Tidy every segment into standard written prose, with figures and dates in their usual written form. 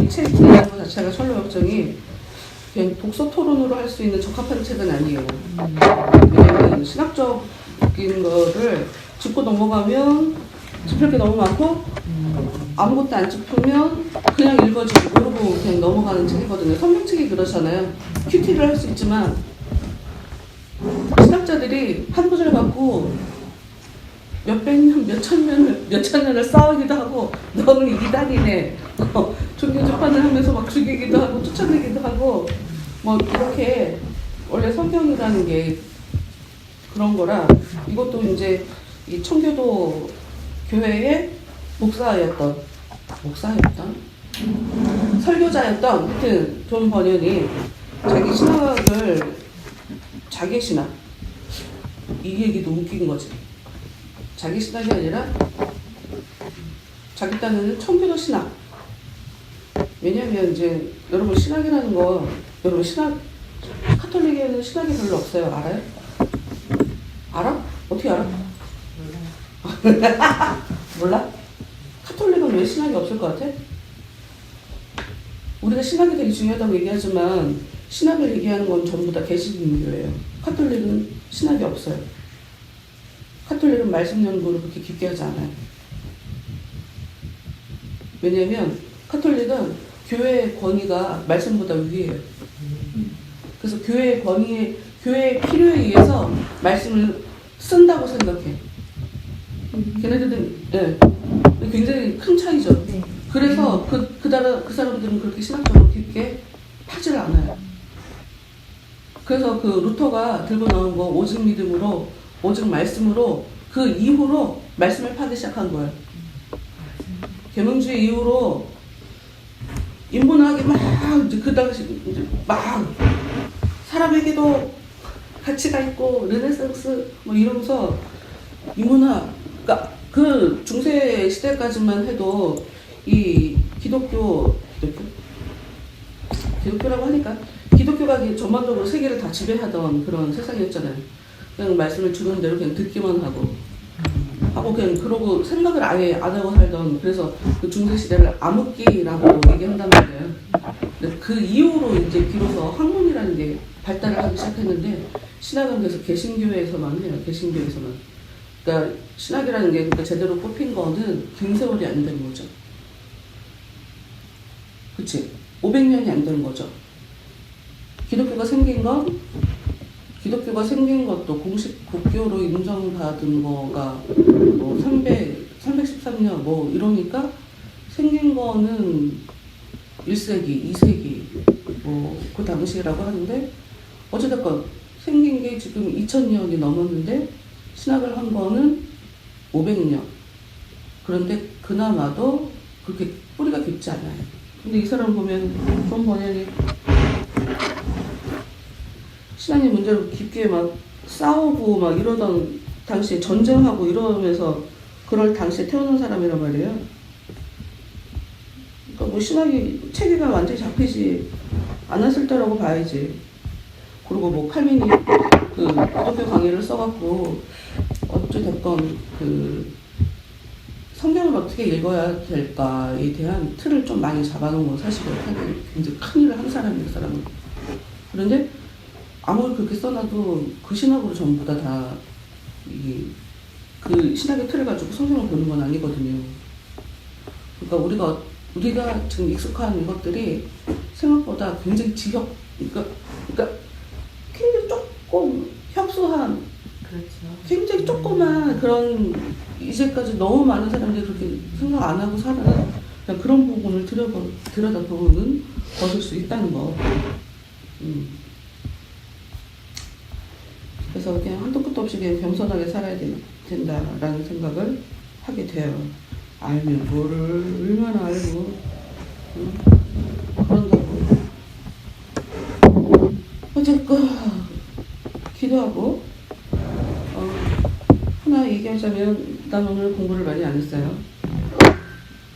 책이라는 것 자체가 철로역정이 그냥 독서 토론으로 할 수 있는 적합한 책은 아니에요. 왜냐면 신학적인 거를 짚고 넘어가면 짚을 게 너무 많고 아무것도 안 짚으면 그냥 읽어지고 모르고 그냥 넘어가는 책이거든요. 성경책이 그렇잖아요. 큐티를 할 수 있지만 신학자들이 한 구절 갖고 몇백 년, 몇천 년을 싸우기도 하고 너는 이단이네. 종교 재판을 하면서 막 죽이기도 하고 쫓아내기도 하고 뭐 이렇게 원래 성경이라는 게 그런 거라 이것도 이제 이 청교도 교회의 목사였던 설교자였던 하여튼 존 버년이 자기 신학을 자기 신학 이 얘기도 웃긴 거지. 자기 신학이 아니라 자기 딴에는 청교도 신학. 왜냐하면 이제 여러분 신학이라는 거 여러분 카톨릭에는 신학이 별로 없어요. 알아요? 알아? 어떻게 알아? 몰라? 카톨릭은 왜 신학이 없을 것 같아? 우리가 신학이 되게 중요하다고 얘기하지만 신학을 얘기하는 건 전부 다 개신교예요. 카톨릭은 신학이 없어요. 카톨릭은 말씀 연구를 그렇게 깊게 하지 않아요. 왜냐면 카톨릭은 교회의 권위가 말씀보다 위에요. 그래서 교회의 권위에, 교회의 필요에 의해서 말씀을 쓴다고 생각해. 걔네들은, 네. 굉장히 큰 차이죠. 그래서 그 사람들은 그렇게 신학적으로 깊게 파지를 않아요. 그래서 그 루터가 들고 나온 거 오직 믿음으로, 오직 말씀으로 그 이후로 말씀을 파기 시작한 거예요. 계몽주의 이후로 인문학이 막 이제 그 당시 이제 막 사람에게도 가치가 있고 르네상스 뭐 이러면서 인문학 그러니까 그 중세 시대까지만 해도 이 기독교라고 하니까 기독교가 전반적으로 세계를 다 지배하던 그런 세상이었잖아요. 그냥 말씀을 주는 대로 그냥 듣기만 하고 그냥 그러고 생각을 아예 안 하고 살던 그래서 그 중세 시대를 암흑기라고 얘기한단 말이에요. 근데 그 이후로 이제 비로소 학문이라는 게 발달을 하기 시작했는데 신학은 그래서 개신교회에서만 해요. 개신교회에서만. 그러니까 신학이라는 게 그러니까 제대로 뽑힌 거는 긴 세월이 안 되는 거죠. 그치? 500년이 안 되는 거죠. 기독교가 생긴 것도 공식 국교로 인정받은 거가 뭐 313년 뭐 이러니까 생긴 거는 1세기, 2세기 뭐 그 당시라고 하는데 어찌됐건 생긴 게 지금 2000년이 넘었는데 신학을 한 거는 500년. 그런데 그나마도 그렇게 뿌리가 깊지 않아요. 근데 이 사람 보면 존 버년이 신앙의 문제로 깊게 막 싸우고 막 이러던 당시에 전쟁하고 이러면서 그럴 당시에 태어난 사람이란 말이에요. 그러니까 뭐 신학이 체계가 완전히 잡히지 않았을 때라고 봐야지. 그리고 뭐 칼빈이 그 기독교 강의를 써갖고 어찌됐건 그 성경을 어떻게 읽어야 될까에 대한 틀을 좀 많이 잡아놓은 건 사실은 굉장히 큰 일을 한 사람이에요, 그 사람은. 그런데 아무리 그렇게 써놔도 그 신학으로 전부 다 그 신학의 틀을 가지고 성경을 보는 건 아니거든요. 그러니까 우리가 지금 익숙한 것들이 생각보다 굉장히 그러니까 굉장히 조금 협소한, 그렇죠. 굉장히 조그만 그런 이제까지 너무 많은 사람들이 그렇게 생각 안 하고 사는 그냥 그런 부분을 들여다보면 벗을 수 있다는 거. 그래서 그냥 한도 끝도 없이 그냥 겸손하게 살아야 된다라는 생각을 하게 돼요. 알면 뭐를 얼마나 알고 그런다고. 어쨌건 기도하고 하나 얘기하자면 난 오늘 공부를 많이 안 했어요.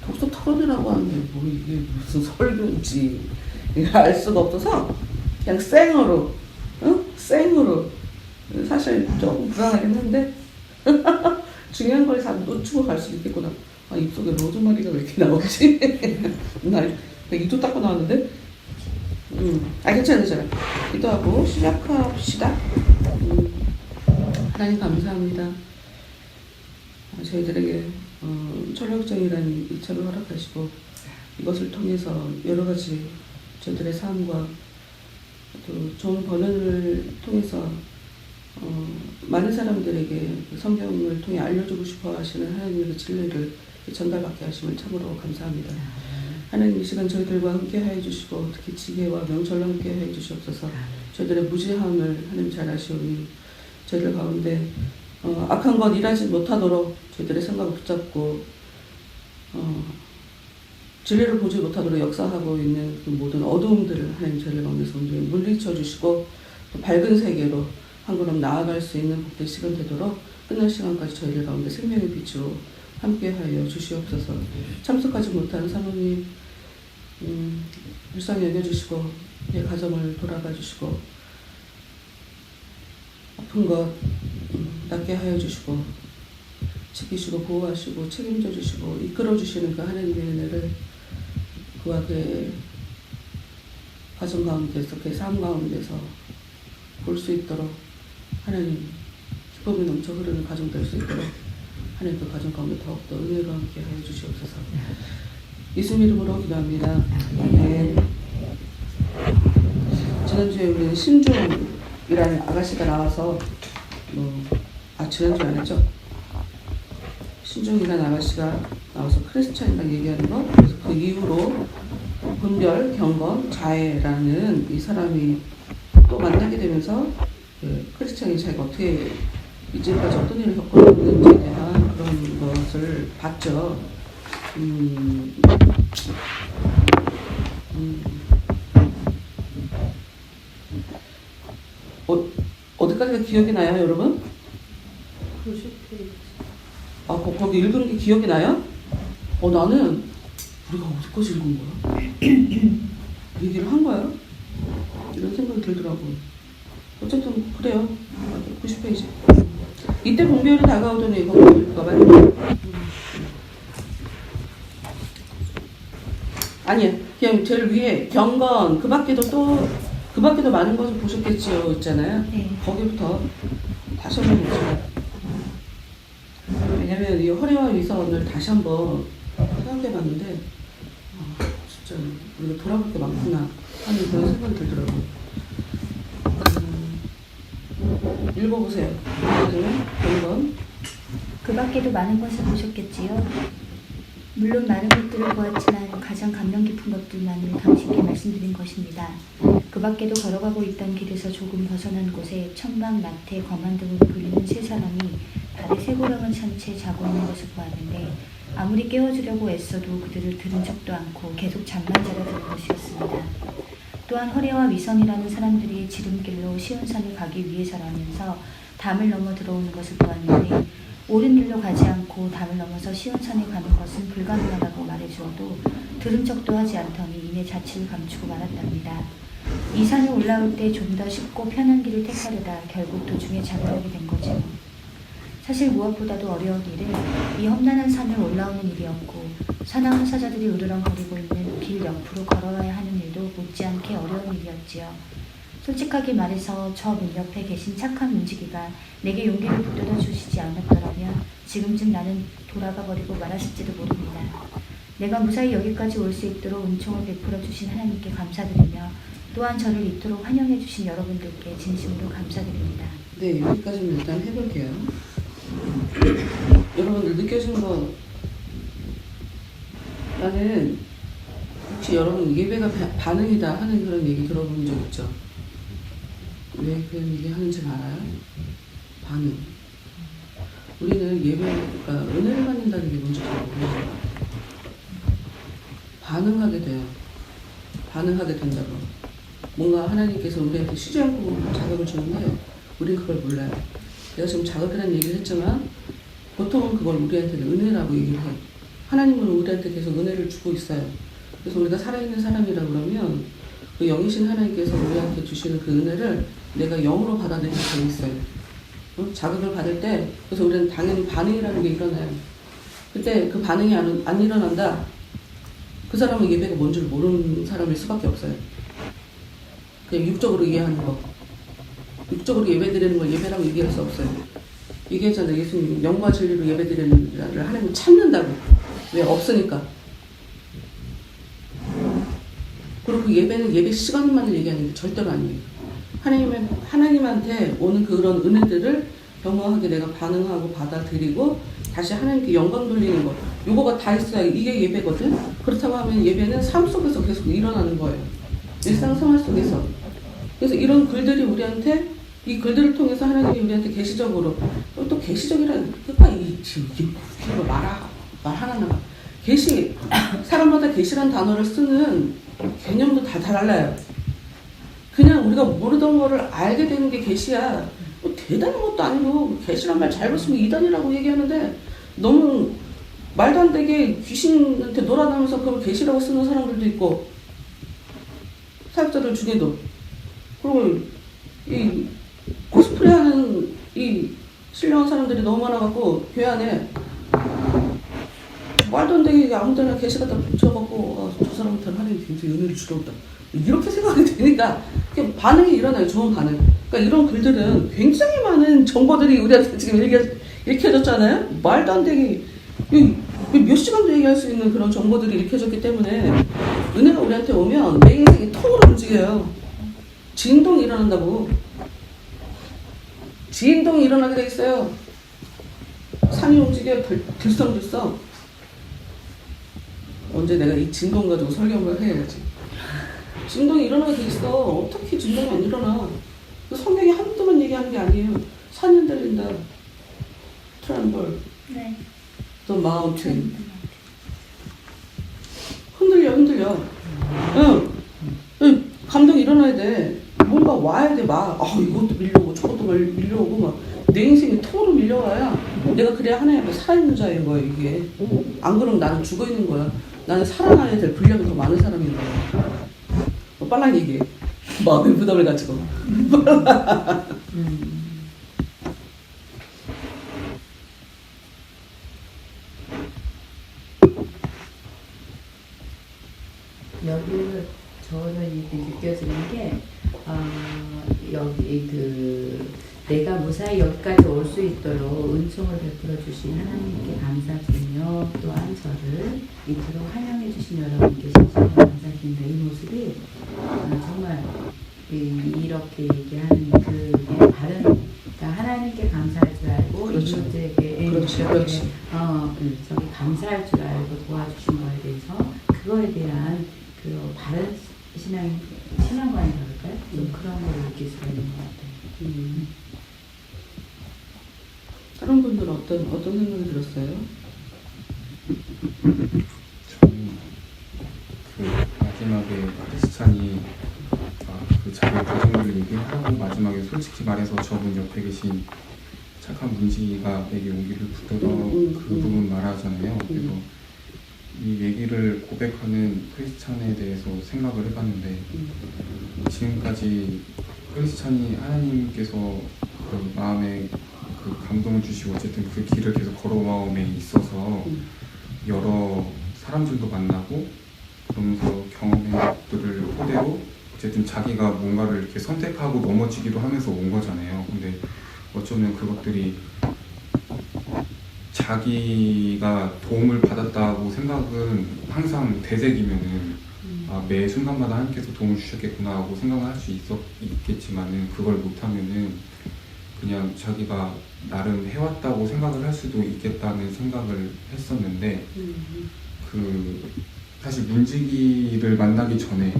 독서 토론이라고 하는데 뭐 이게 무슨 설교인지 알 수가 없어서 그냥 생으로 사실 조금 불안하긴 한데 중요한 걸 다 놓치고 갈 수도 있겠구나. 입속에 로즈마리가 왜 이렇게 나오지? 나 이도 닦고 나왔는데? 괜찮아. 기도하고 시작합시다. 하나님 감사합니다. 저희들에게 철학정이라는 이차를 허락하시고 이것을 통해서 여러 가지 저희들의 삶과 또 좋은 번연을 통해서 많은 사람들에게 성경을 통해 알려주고 싶어 하시는 하나님의 진리를 전달받게 하심을 참으로 감사합니다. 하나님 이 시간 저희들과 함께 하여 주시고 특히 지혜와 명철로 함께 하여 주시옵소서. 저희들의 무지함을 하나님 잘 아시오니 저희들 가운데 악한 것 일하지 못하도록 저희들의 생각을 붙잡고 진리를 보지 못하도록 역사하고 있는 그 모든 어두움들을 하나님 저희들 가운데서 물리쳐 주시고 또 밝은 세계로 한 걸음 나아갈 수 있는 복된 시간 되도록 끝날 시간까지 저희들 가운데 생명의 빛으로 함께하여 주시옵소서. 참석하지 못한 사모님 불쌍히 여겨주시고 내 가정을 돌아봐 주시고 아픈 것 낫게 하여 주시고 지키시고 보호하시고 책임져 주시고 이끌어 주시는 그 하나님의 은혜를 그와 그의 가정 가운데서 그의 삶 가운데서 볼 수 있도록 하나님 기쁨이 넘쳐 흐르는 가정 될 수 있도록 하나님 그 가정 가운데 더욱더 은혜로 함께 하여 주시옵소서. 예수 이름으로 기도합니다. 아멘. 지난주에 우리는 신중이라는 아가씨가 나와서 지난주에 안 했죠? 신중이라는 아가씨가 나와서 크리스찬이라고 얘기하는 거. 그래서 그 이후로 분별, 경건, 자애라는 이 사람이 또 만나게 되면서 그 크리스찬이 자기가 어떻게 이제까지 어떤 일을 겪었는지에 대한 그런 것을 봤죠. 어디까지가 기억이 나요, 여러분? 거기 읽은 게 기억이 나요? 나는 우리가 어디까지 읽은 거야? 얘기를 한 거야? 이런 생각이 들더라고. 어쨌든 그래요. 90페이지. 이때 봉변이 다가오더니 거기 읽어봐요. 아니야. 그냥 제일 위에 경건 그 밖에도 많은 것을 보셨겠지요 있잖아요. 네. 거기부터 다시 한번 보세요. 왜냐면 이 허리와 위선을 다시 한번 생각해봤는데 진짜 우리가 돌아볼 게 많구나 하는 그런 생각이 들더라고요. 읽어보세요. 경건. 그 밖에도 많은 것을 보셨겠지요. 물론 많은 것들을 보았지만 가장 감명 깊은 것들만을 당신께 말씀드린 것입니다. 그 밖에도 걸어가고 있던 길에서 조금 벗어난 곳에 청각, 나태, 거만 등으로 불리는 세 사람이 발에 쇠고랑을 찬 채 자고 있는 것을 보았는데 아무리 깨워주려고 애써도 그들을 들은 척도 않고 계속 잠만 자려 드는 것이었습니다. 또한 허리와 위선이라는 사람들이 지름길로 시온산을 가기 위해서라면서 담을 넘어 들어오는 것을 보았는데 옳은 길로 가지 않고 담을 넘어서 시온산에 가는 것은 불가능하다고 말해주어도 들은 척도 하지 않더니 이내 자취를 감추고 말았답니다. 이 산에 올라올 때 좀 더 쉽고 편한 길을 택하려다 결국 도중에 잠들게 된 거죠. 사실 무엇보다도 어려운 일은 이 험난한 산을 올라오는 일이었고 산악하사자들이 으르렁거리고 있는 길 옆으로 걸어와야 하는 일도 못지않게 어려운 일이었지요. 솔직하게 말해서 저 문 옆에 계신 착한 문지기가 내게 용기를 북돋아 주시지 않았더라면 지금쯤 나는 돌아가 버리고 말았을지도 모릅니다. 내가 무사히 여기까지 올 수 있도록 은총을 베풀어 주신 하나님께 감사드리며 또한 저를 이토록 환영해 주신 여러분들께 진심으로 감사드립니다. 네, 여기까지는 일단 해볼게요. 여러분들 느껴지는 거 나는 혹시 여러분 예배가 반응이다 하는 그런 얘기 들어본 적 있죠? 왜 그런 얘기 하는지 알아요? 반응. 우리는 예배가 은혜를 받는다는 게 뭔지 잘 모르죠. 반응하게 돼요. 반응하게 된다고. 뭔가 하나님께서 우리한테 쉬지 않고 자극을 주는데 우리는 그걸 몰라요. 내가 지금 자극이라는 얘기를 했지만 보통은 그걸 우리한테는 은혜라고 얘기를 해요. 하나님은 우리한테 계속 은혜를 주고 있어요. 그래서 우리가 살아있는 사람이라 그러면 그 영이신 하나님께서 우리한테 주시는 그 은혜를 내가 영으로 받아들이게 돼 있어요. 자극을 받을 때 그래서 우리는 당연히 반응이라는 게 일어나요. 그때 그 반응이 안 일어난다. 그 사람은 예배가 뭔 줄 모르는 사람일 수밖에 없어요. 그냥 육적으로 이해하는 거. 육적으로 예배드리는 걸 예배라고 얘기할 수 없어요. 얘기했잖아요. 예수님 영과 진리로 예배드리는 자를 하나님은 찾는다고. 왜? 없으니까. 그리고 그 예배는 예배 시간만을 얘기하는 게 절대로 아니에요. 하나님한테 오는 그런 은혜들을 겸허하게 내가 반응하고 받아들이고 다시 하나님께 영광 돌리는 것. 요거가 다 있어야 이게 예배거든. 그렇다고 하면 예배는 삶 속에서 계속 일어나는 거예요. 일상생활 속에서. 그래서 이런 글들이 우리한테 이 글들을 통해서 하나님이 우리한테 계시적으로 또 계시적이라는 그니까 이게 말하나 계시 사람마다 계시란 단어를 쓰는 개념도 다 달라요. 그냥 우리가 모르던 거를 알게 되는 게 계시야. 뭐 대단한 것도 아니고 계시란 말 잘못 쓰면 이단이라고 얘기하는데 너무 말도 안 되게 귀신한테 놀아나면서 그걸 계시라고 쓰는 사람들도 있고 사역자들 중에도. 그리고 이 코스프레하는 이 신령한 사람들이 너무 많아갖고 교회 안에 말도 안 되게 아무 데나 계시갖다 붙여갖고 저 사람한테는 하나님이 굉장히 은혜를 주려다 이렇게 생각이 되니까 반응이 일어나요. 좋은 반응. 그러니까 이런 글들은 굉장히 많은 정보들이 우리한테 지금 읽혀졌잖아요. 말도 안 되게 몇 시간도 얘기할 수 있는 그런 정보들이 읽혀졌기 때문에 은혜가 우리한테 오면 내 인생이 통으로 움직여요. 진동이 일어난다고. 진동이 일어나게 돼 있어요. 산이 움직여요. 들썩들썩. 언제 내가 이 진동 가지고 설교 한번 해야지. 진동이 일어나게 돼 있어. 어떻게 진동이 안 일어나. 성경이 한두 번 얘기하는 게 아니에요. 산이 흔들린다. 트럼블. 네. 또 마운틴. 흔들려. 응. 감동이 일어나야 돼. 뭔가 와야 돼. 이것도 밀려오고 저것도 밀려오고 막 내 인생이 통으로 밀려와야 내가 그래야 하나님 앞에 살아있는 자인 거야. 이게 안 그러면 나는 죽어있는 거야. 나는 살아나야 될 분량이 더 많은 사람인 거야. 빨랑 얘기해. 마음의 부담을 가지고. 여기는 저는 이렇게 느껴지는 게 여기 내가 무사히 여기까지 올 수 있도록 은총을 베풀어 주신 하나님께 감사드리며 또한 저를 이토록 환영해 주신 여러분께 진심으로 감사드립니다. 이 모습이 정말 이렇게 얘기하는 그게 바른 그러니까 하나님께 감사할 줄 알고 그렇죠. 이웃에게 그렇지. 저기 감사할 줄 알고 도와주신 거에 대해서 그거에 대한 그 바른 신앙관이라고 할까요? 좀 그런 걸 느낄 수가 있는 것 같아요. 다른 분들은 어떤 생각이 들었어요? 저는 그 마지막에 크리스찬이 그 자기 가정을 얘기하고 마지막에 솔직히 말해서 저분 옆에 계신 착한 문지가 내게 용기를 붙들어 그 부분 말하잖아요. 그래서 이 얘기를 고백하는 크리스찬에 대해서 생각을 해봤는데 지금까지 크리스찬이 하나님께서 그 마음에 그 감동을 주시고 어쨌든 그 길을 계속 걸어와옴에 있어서 여러 사람들도 만나고 그러면서 경험한 것들을 토대로 어쨌든 자기가 뭔가를 이렇게 선택하고 넘어지기도 하면서 온 거잖아요. 근데 어쩌면 그것들이 자기가 도움을 받았다고 생각은 항상 되새기면은 매 순간마다 하나님께서 도움을 주셨겠구나 하고 생각을 할 수 있겠지만은 그걸 못하면은 그냥 자기가 나름 해왔다고 생각을 할 수도 있겠다는 생각을 했었는데 그 사실 문지기를 만나기 전에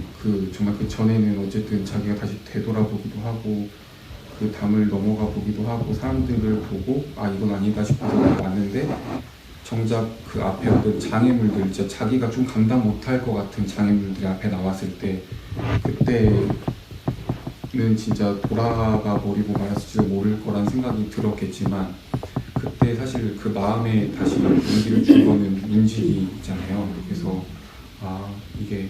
정말 그 전에는 어쨌든 자기가 다시 되돌아보기도 하고 그 담을 넘어가 보기도 하고 사람들을 보고 이건 아니다 싶어서 왔는데 정작 그 앞에 어떤 장애물들 진짜 자기가 좀 감당 못할 것 같은 장애물들이 앞에 나왔을 때 그때는 진짜 돌아가 버리고 말았을지도 모를 거란 생각이 들었겠지만 그때 사실 그 마음에 다시 용기를 준 거는 문지기잖아요. 그래서 이게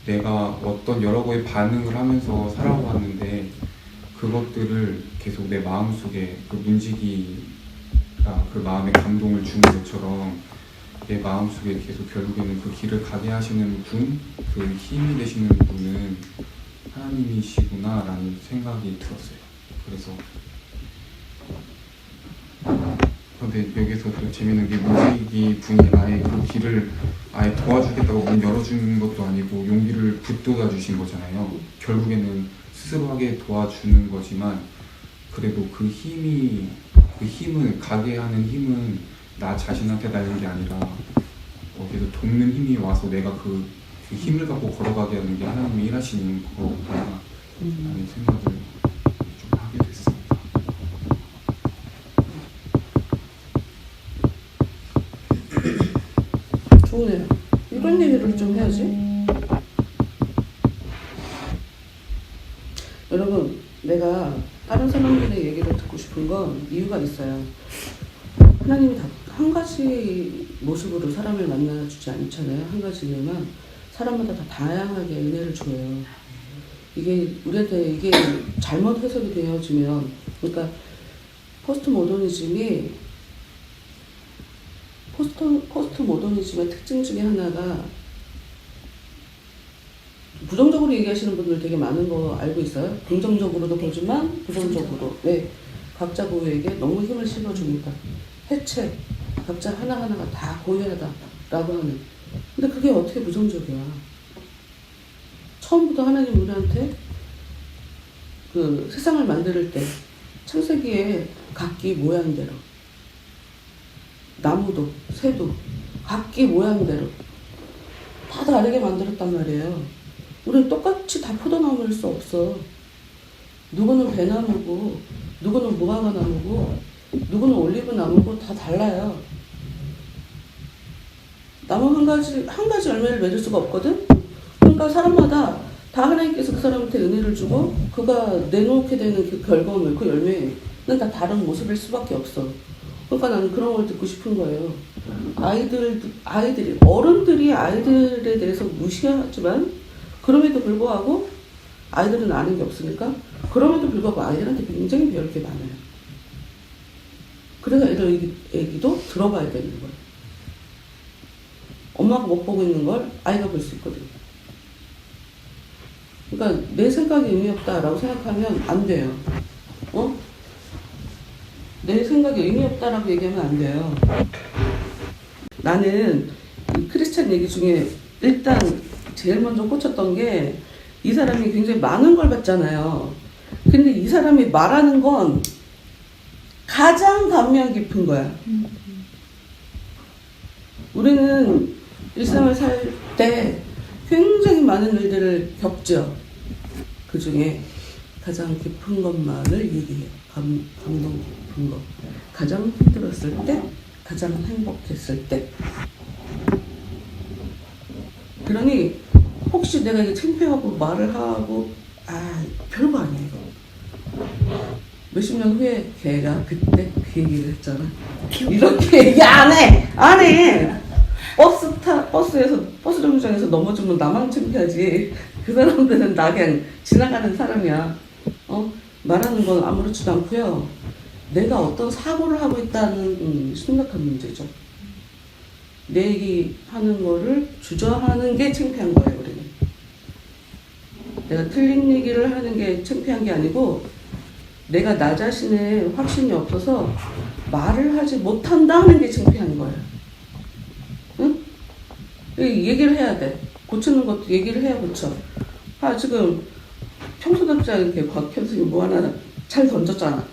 내가 어떤 여러 거에 반응을 하면서 살아왔는데 그것들을 계속 내 마음속에 그 문지기가 그 마음에 감동을 주는 것처럼 내 마음속에 계속 결국에는 그 길을 가게 하시는 분, 그 힘이 되시는 분은 하나님이시구나라는 생각이 들었어요. 그래서 근데 여기서 또 재밌는 게 문지기 분이 아예 그 길을 아예 도와주겠다고 문 열어주는 것도 아니고 용기를 붙돋아 주신 거잖아요. 결국에는 스스로 하게 도와주는 거지만 그래도 그 힘을 가게 하는 힘은 나 자신한테 달린 게 아니라 어디서 돕는 힘이 와서 내가 그 힘을 갖고 걸어가게 하는 게 하나님이 일하시는 거구나 라는 생각을 좀 하게 됐습니다. 좋네요. 이런 얘기를 좀 해야지. 여러분, 내가 다른 사람들의 얘기를 듣고 싶은 건 이유가 있어요. 하나님이 다 한 가지 모습으로 사람을 만나주지 않잖아요. 한 가지 이유만 사람마다 다 다양하게 은혜를 줘요. 이게 우리한테 이게 잘못 해석이 되어지면, 그러니까 포스트 모더니즘의 특징 중에 하나가 부정적으로 얘기하시는 분들 되게 많은 거 알고 있어요. 긍정적으로도 보지만 부정적으로. 왜? 각자 고유에게 너무 힘을 실어주니까. 해체. 각자 하나하나가 다 고유하다라고 하는. 근데 그게 어떻게 부정적이야? 처음부터 하나님 우리한테 그 세상을 만들 때 창세기에 각기 모양대로 나무도 새도 각기 모양대로 다 다르게 만들었단 말이에요. 우리는 똑같이 다 포도나무일 수 없어. 누구는 배나무고 누구는 무화과나무고 누구는 올리브나무고 다 달라요. 나무 한 가지 열매를 맺을 수가 없거든. 그러니까 사람마다 다 하나님께서 그 사람한테 은혜를 주고 그가 내놓게 되는 그 결과물, 그 열매는 다 다른 모습일 수밖에 없어. 그러니까 나는 그런 걸 듣고 싶은 거예요. 어른들이 아이들에 대해서 무시하지만 그럼에도 불구하고 아이들은 아는 게 없으니까 그럼에도 불구하고 아이들한테 굉장히 배울 게 많아요. 그래서 애기도 들어봐야 되는 거예요. 엄마가 못 보고 있는 걸 아이가 볼 수 있거든요. 그러니까 내 생각이 의미 없다라고 생각하면 안 돼요. 내 생각이 의미 없다라고 얘기하면 안 돼요. 나는 이 크리스찬 얘기 중에 일단 제일 먼저 꽂혔던 게 이 사람이 굉장히 많은 걸 봤잖아요. 근데 이 사람이 말하는 건 가장 감명 깊은 거야. 우리는 일상을 살 때 굉장히 많은 일들을 겪죠. 그 중에 가장 깊은 것만을 얘기해요. 감동 깊은 것. 가장 힘들었을 때, 가장 행복했을 때. 그러니 혹시 내가 이게 창피하고 말을 하고 별거 아니야 이거. 몇십 년 후에 걔가 그때 그 얘기를 했잖아. 이렇게 얘기 안 해. 버스 정류장에서 넘어지면 나만 창피하지. 그 사람들은 나 그냥 지나가는 사람이야. 말하는 건 아무렇지도 않고요. 내가 어떤 사고를 하고 있다는 심각한 문제죠. 내 얘기하는 거를 주저하는 게 창피한 거예요, 우리는. 내가 틀린 얘기를 하는 게 창피한 게 아니고 내가 나 자신의 확신이 없어서 말을 하지 못한다 하는 게 창피한 거예요. 응? 얘기를 해야 돼. 고치는 것도 얘기를 해야 고쳐. 지금 평소답지 않게 곽현승이 뭐 하나 잘 던졌잖아.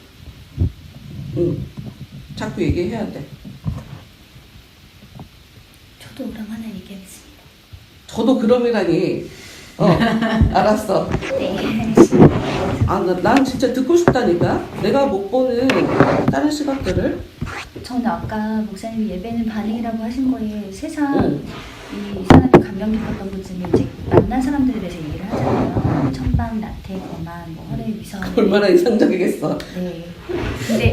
응. 자꾸 얘기해야 돼. 저도 그럼 하나 얘기하겠습니다. 저도 그럼이라니. 알았어. 네. 난 진짜 듣고 싶다니까. 내가 못 보는 다른 시각들을. 저는 아까 목사님이 예배는 반응이라고 하신 거에 세상 이 사람이 감명 깊었던 것 중에 이제 만난 사람들에 대해서 얘기를 하잖아요. 천방, 나태, 거만, 헐의 위성. 얼마나 이상적이겠어. 네. 근데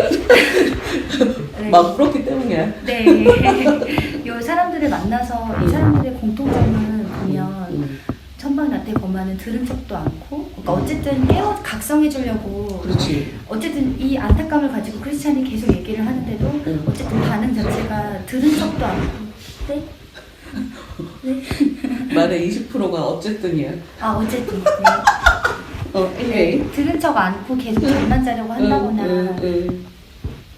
네. 막 울었기 때문이야. 네. 이 사람들을 만나서 이 사람들의 공통점을 보면 천방, 나태, 거만은 들은 척도 않고, 그러니까 어쨌든 각성해 주려고. 그렇지. 어쨌든 이 안타까움을 가지고 크리스찬이 계속 얘기를 하는데도 어쨌든 반응 자체가 들은 척도 않고 네? 말의 20%가 어쨌든이야. 아 어쨌든 오케이. 들은 척 않고 계속 잠만 자려고 한다거나 응.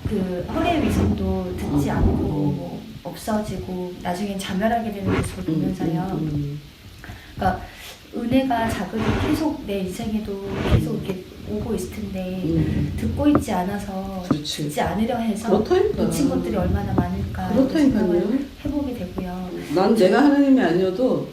그 허리의 위선도 듣지 않고 뭐 없어지고 나중엔 자멸하게 되는 모습을 보면서요. 그러니까 은혜가 자극이 계속 내 인생에도 계속 이렇게 오고 있을 텐데 듣고 있지 않아서 그렇지. 듣지 않으려 해서 그렇다니까. 놓친 것들이 얼마나 많을까 그렇다니까요. 생각을 해보게 되고요. 난 내가 하나님이 아니어도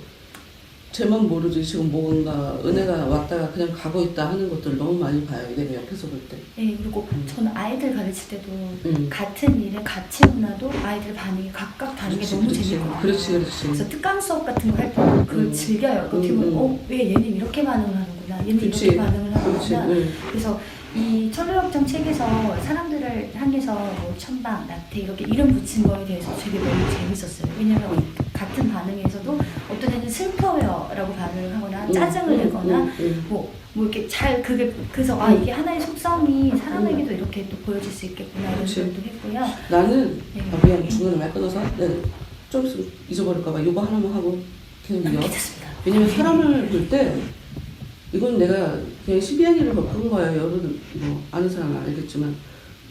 쟤만 모르지 지금 뭔가 은혜가 왔다가 그냥 가고 있다 하는 것들을 너무 많이 봐요. 내가 옆에서 볼 때. 네, 그리고 저는 아이들 가르칠 때도 음. 같은 일에 같이 혼나도 아이들 반응이 각각 다른 게 너무 재밌거든요. 그렇지. 그래서 특강 수업 같은 거 할 때 그걸 즐겨요. 어떻게 보면 왜 얘는 이렇게 반응을 하는구나, 얘는 그치. 이렇게 반응을 그렇지. 하는구나. 그래서 이 천로역정 책에서 사람들을 향해서 뭐 천방, 낙태 이렇게 이름 붙인 거에 대해서 되게 너무 재밌었어요. 왜냐면 같은 반응에서도 어떤 애는 슬퍼요라고 반응을 하거나 짜증을 내거나 뭐 이렇게 잘 그게 그래서 이게 하나의 속성이 사람에게도 이렇게 또 보여질 수 있겠구나 이런 그치. 생각도 했고요. 나는 네. 미안 중간에 말 끊어서 좀 있으면 잊어버릴까봐 이거 하나만 하고 계속 이어. 괜찮습니다. 왜냐면 사람을 볼 때 이건 내가 그냥 12한이를 겪은 거예요. 여러분 뭐 아는 사람은 알겠지만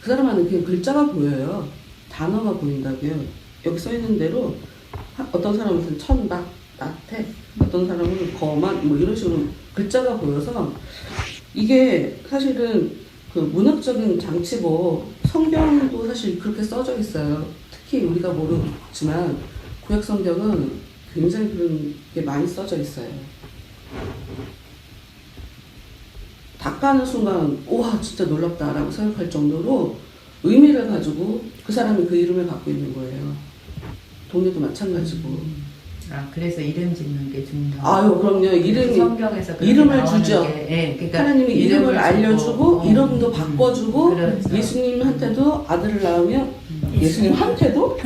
그 사람한테는 그냥 글자가 보여요. 단어가 보인다고요. 여기 써 있는 대로 어떤 사람은 천박, 나태, 어떤 사람은 거만 뭐 이런 식으로 글자가 보여서 이게 사실은 그 문학적인 장치고 성경도 사실 그렇게 써져 있어요. 특히 우리가 모르지만 구약 성경은 굉장히 그런 게 많이 써져 있어요. 딱 가는 순간 우와 진짜 놀랍다라고 생각할 정도로 의미를 가지고 그 사람이 그 이름을 갖고 있는 거예요. 동료도 마찬가지고. 그래서 이름 짓는 게 중요하고. 아유 그럼요. 이름이 성경에서 그렇게 이름을 나오는 주죠. 게, 그러니까 하나님이 이름을 알려주고 이름도 바꿔주고 그렇죠. 예수님한테도 아들을 낳으면 예수님한테도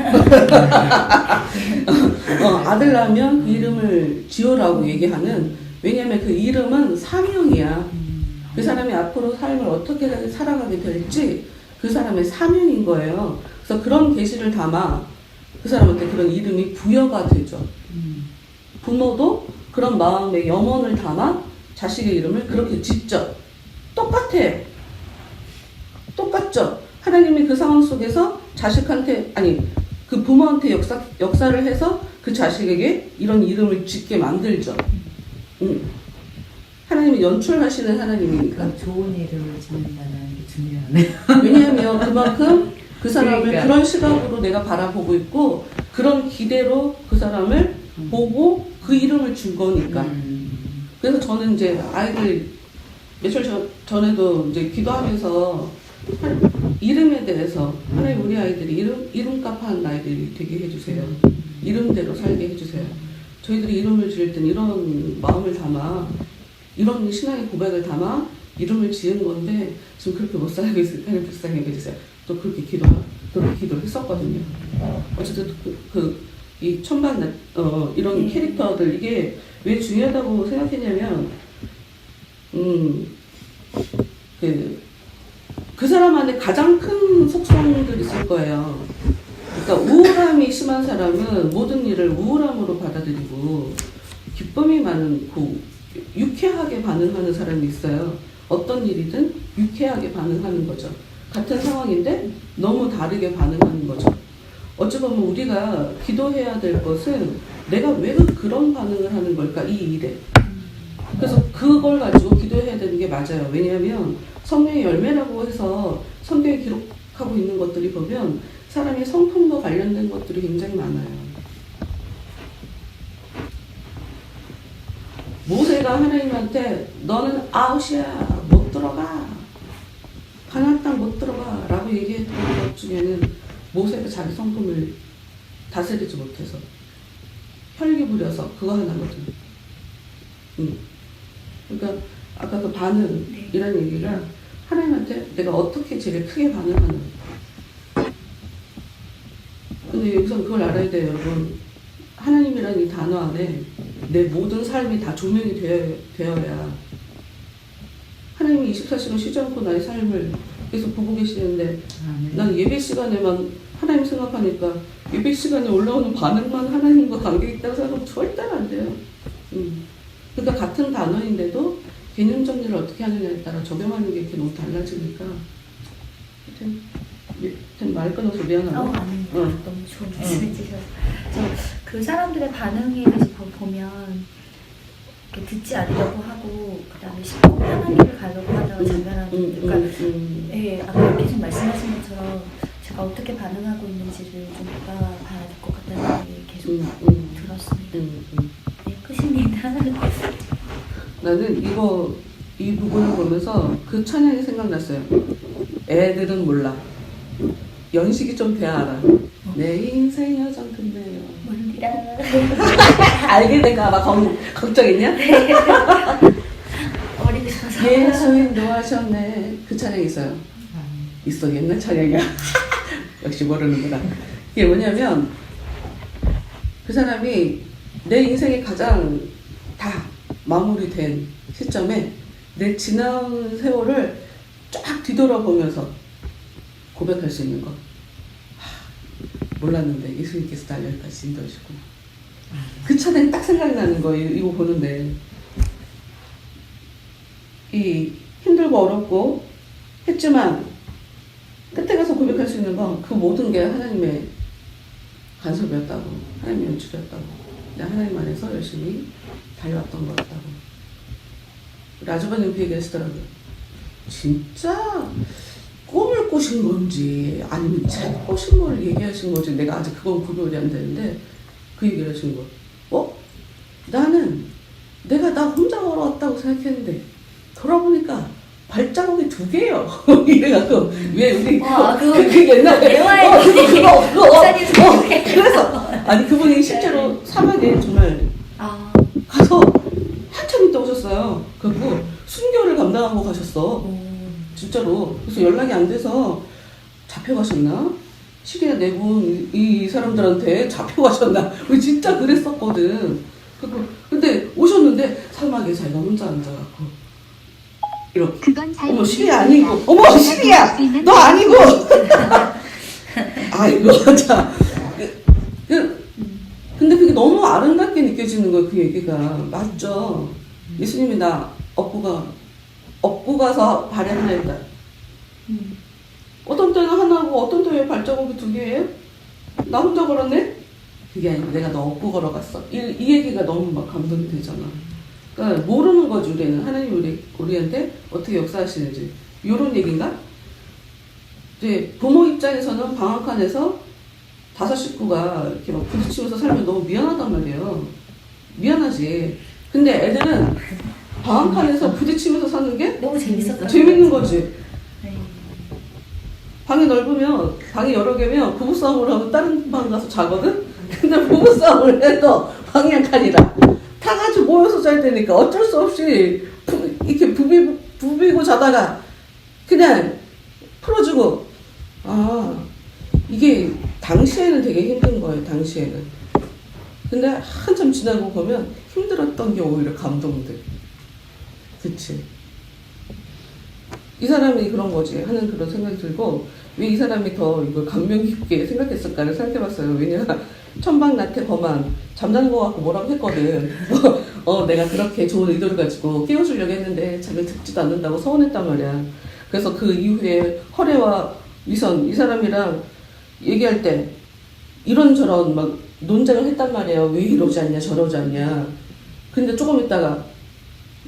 아들 낳으면 그 이름을 지으라고 얘기하는. 왜냐하면 그 이름은 사명이야. 그 사람이 앞으로 삶을 어떻게 살아가게 될지 그 사람의 사명인 거예요. 그래서 그런 계시를 담아 그 사람한테 그런 이름이 부여가 되죠. 부모도 그런 마음의 염원을 담아 자식의 이름을 그렇게 짓죠. 똑같아요. 똑같죠. 하나님이 그 상황 속에서 자식한테 그 부모한테 역사를 해서 그 자식에게 이런 이름을 짓게 만들죠. 하나님이 연출하시는 하나님이니까. 그러니까 좋은 이름을 짓는다는 게 중요하네요. 왜냐하면 그만큼 그 사람을 그러니까. 그런 시각으로 내가 바라보고 있고 그런 기대로 그 사람을 보고 그 이름을 준 거니까. 그래서 저는 이제 아이들 며칠 전에도 이제 기도하면서 이름에 대해서 하나님 우리 아이들이 이름값한 아이들이 되게 해주세요. 이름대로 살게 해주세요. 저희들이 이름을 지을 땐 이런 마음을 담아 이런 신앙의 고백을 담아 이름을 지은 건데 지금 그렇게 못 살고 있으니까 하나님 불쌍히 해주세요. 또 그렇게 기도를 했었거든요. 어쨌든 이 천반 이런 캐릭터들 이게 왜 중요하다고 생각했냐면 그 사람 안에 가장 큰 속성들이 있을 거예요. 그러니까 우울함이 심한 사람은 모든 일을 우울함으로 받아들이고 기쁨이 많은 유쾌하게 반응하는 사람이 있어요. 어떤 일이든 유쾌하게 반응하는 거죠. 같은 상황인데 너무 다르게 반응하는 거죠. 어찌 보면 우리가 기도해야 될 것은 내가 왜 그런 반응을 하는 걸까 이 일에. 그래서 그걸 가지고 기도해야 되는 게 맞아요. 왜냐하면 성령의 열매라고 해서 성경에 기록하고 있는 것들이 보면 사람의 성품과 관련된 것들이 굉장히 많아요. 모세가 하나님한테 너는 아웃이야 못 들어가 가나안 땅 못 들어가 라고 얘기했던 것 중에는 모세가 자기 성품을 다스리지 못해서 혈기 부려서 그거 하나거든. 그러니까 아까 그 반응이라는 얘기가 하나님한테 내가 어떻게 제일 크게 반응하는. 근데 여기서 그걸 알아야 돼요, 여러분. 하나님이라는 이 단어 안에 내 모든 삶이 다 조명이 되어야 하나님이 24시간 쉬지 않고 나의 삶을 계속 보고 계시는데 난 예배 시간에만 하나님 생각하니까 예배 시간에 올라오는 반응만 하나님과 관계 있다고 생각하면 절대로 안 돼요. 그러니까 같은 단어인데도 개념 정리를 어떻게 하느냐에 따라 적용하는 게 이렇게 너무 달라지니까. 하여튼 말 끊어서 미안하고. 아닙니다. 응. 너무 좋은 말씀 해주셔서. 그 사람들의 반응에 대해서 보면 이렇게 듣지 않으려고 하고 그다음에 쉽고 편한 길을 가려고 하다가 장난하는 그러니까 예, 아까 계속 말씀하신 것처럼 제가 어떻게 반응하고 있는지를 좀 봐야 될 것 같다는 생각이 계속 들었습니다. 네, 끝입니다. 나는 이 부분을 보면서 그 찬양이 생각났어요. 애들은 몰라. 연식이 좀 돼야 알아. 내 인생 여정 끝내요. 몰리라. 알게 될까봐 걱정했냐? 어리고 싶어서. 예수님도 하셨네. 그 찬양이 있어요. 있어, 옛날 찬양이야. 역시 모르는구나. 이게 뭐냐면 그 사람이 내 인생에 가장 다 마무리된 시점에 내 지나온 세월을 쫙 뒤돌아보면서 고백할 수 있는 거. 몰랐는데 예수님께서 날 여기까지 인도하시구나. 그 찬양이 딱 생각이 나는 거예요. 이거 보는데 이 힘들고 어렵고 했지만 끝에 가서 고백할 수 있는 건 그 모든 게 하나님의 간섭이었다고, 하나님의 연출이었다고, 내가 하나님 안에서 열심히 달려왔던 것 같다고. 우리 아주버님 그 얘기 하시더라고요. 진짜 꿈을 꾸신 건지 아니면 잘 꾸신 걸 얘기하신 건지 내가 아직 그건 구별이 안 되는데 그 얘기를 하신 거. 나는 내가 나 혼자 걸어왔다고 생각했는데 돌아보니까 발자국이 2개요. 이래갖고 왜 우리 그 옛날에 그거 그래서 아니 그분이 실제로 사막에 정말 가서 한참 있다 오셨어요. 그리고 순교를 감당하고 가셨어. 진짜로. 그래서 연락이 안 돼서 잡혀가셨나? 시계나 내분 이 사람들한테 잡혀가셨나? 우리 진짜 그랬었거든. 근데 오셨는데 사막에 자기가 혼자 앉아갖고 이렇게. 어머 시계 아니고. 어머 시계야. 너 아니고. 아이고 자. 근데 그게 너무 아름답게 느껴지는 거예요. 그 얘기가. 맞죠? 예수님이 나 업고 가서 발현했다. 어떤 때는 하나고 어떤 때는 발자국이 2개예요? 나 혼자 걸었네? 그게 아니고 내가 너 업고 걸어갔어. 이 얘기가 너무 막 감동이 되잖아. 그러니까 모르는 거지 우리는. 하나님 우리한테 어떻게 역사하시는지. 이런 얘기인가? 이제 부모 입장에서는 방학간에서 5 식구가 이렇게 막 부딪히면서 살면 너무 미안하단 말이에요. 미안하지. 근데 애들은 방학간에서 부딪히면서 사는 게 너무 재밌는 거지. 네. 방이 넓으면, 방이 여러 개면 부부싸움을 하고 다른 방 가서 자거든? 근데 부부싸움을 해도 방이 한 칸이라. 다 같이 모여서 잘 때니까 어쩔 수 없이 이렇게 부비고 자다가 그냥 풀어주고. 이게 당시에는 되게 힘든 거예요, 당시에는. 근데 한참 지나고 보면 힘들었던 게 오히려 감동돼. 그치. 이 사람이 그런 거지 하는 그런 생각이 들고, 왜 이 사람이 더 이걸 감명 깊게 생각했을까를 생각해봤어요. 왜냐 천방나태 거만 잠자는 거 같고 뭐라고 했거든. 내가 그렇게 좋은 의도를 가지고 깨워주려고 했는데 자기가 듣지도 않는다고 서운했단 말이야. 그래서 그 이후에 허례와 위선 이 사람이랑 얘기할 때 이런저런 막 논쟁을 했단 말이에요. 왜 이러지 않냐 저러지 않냐. 근데 조금 있다가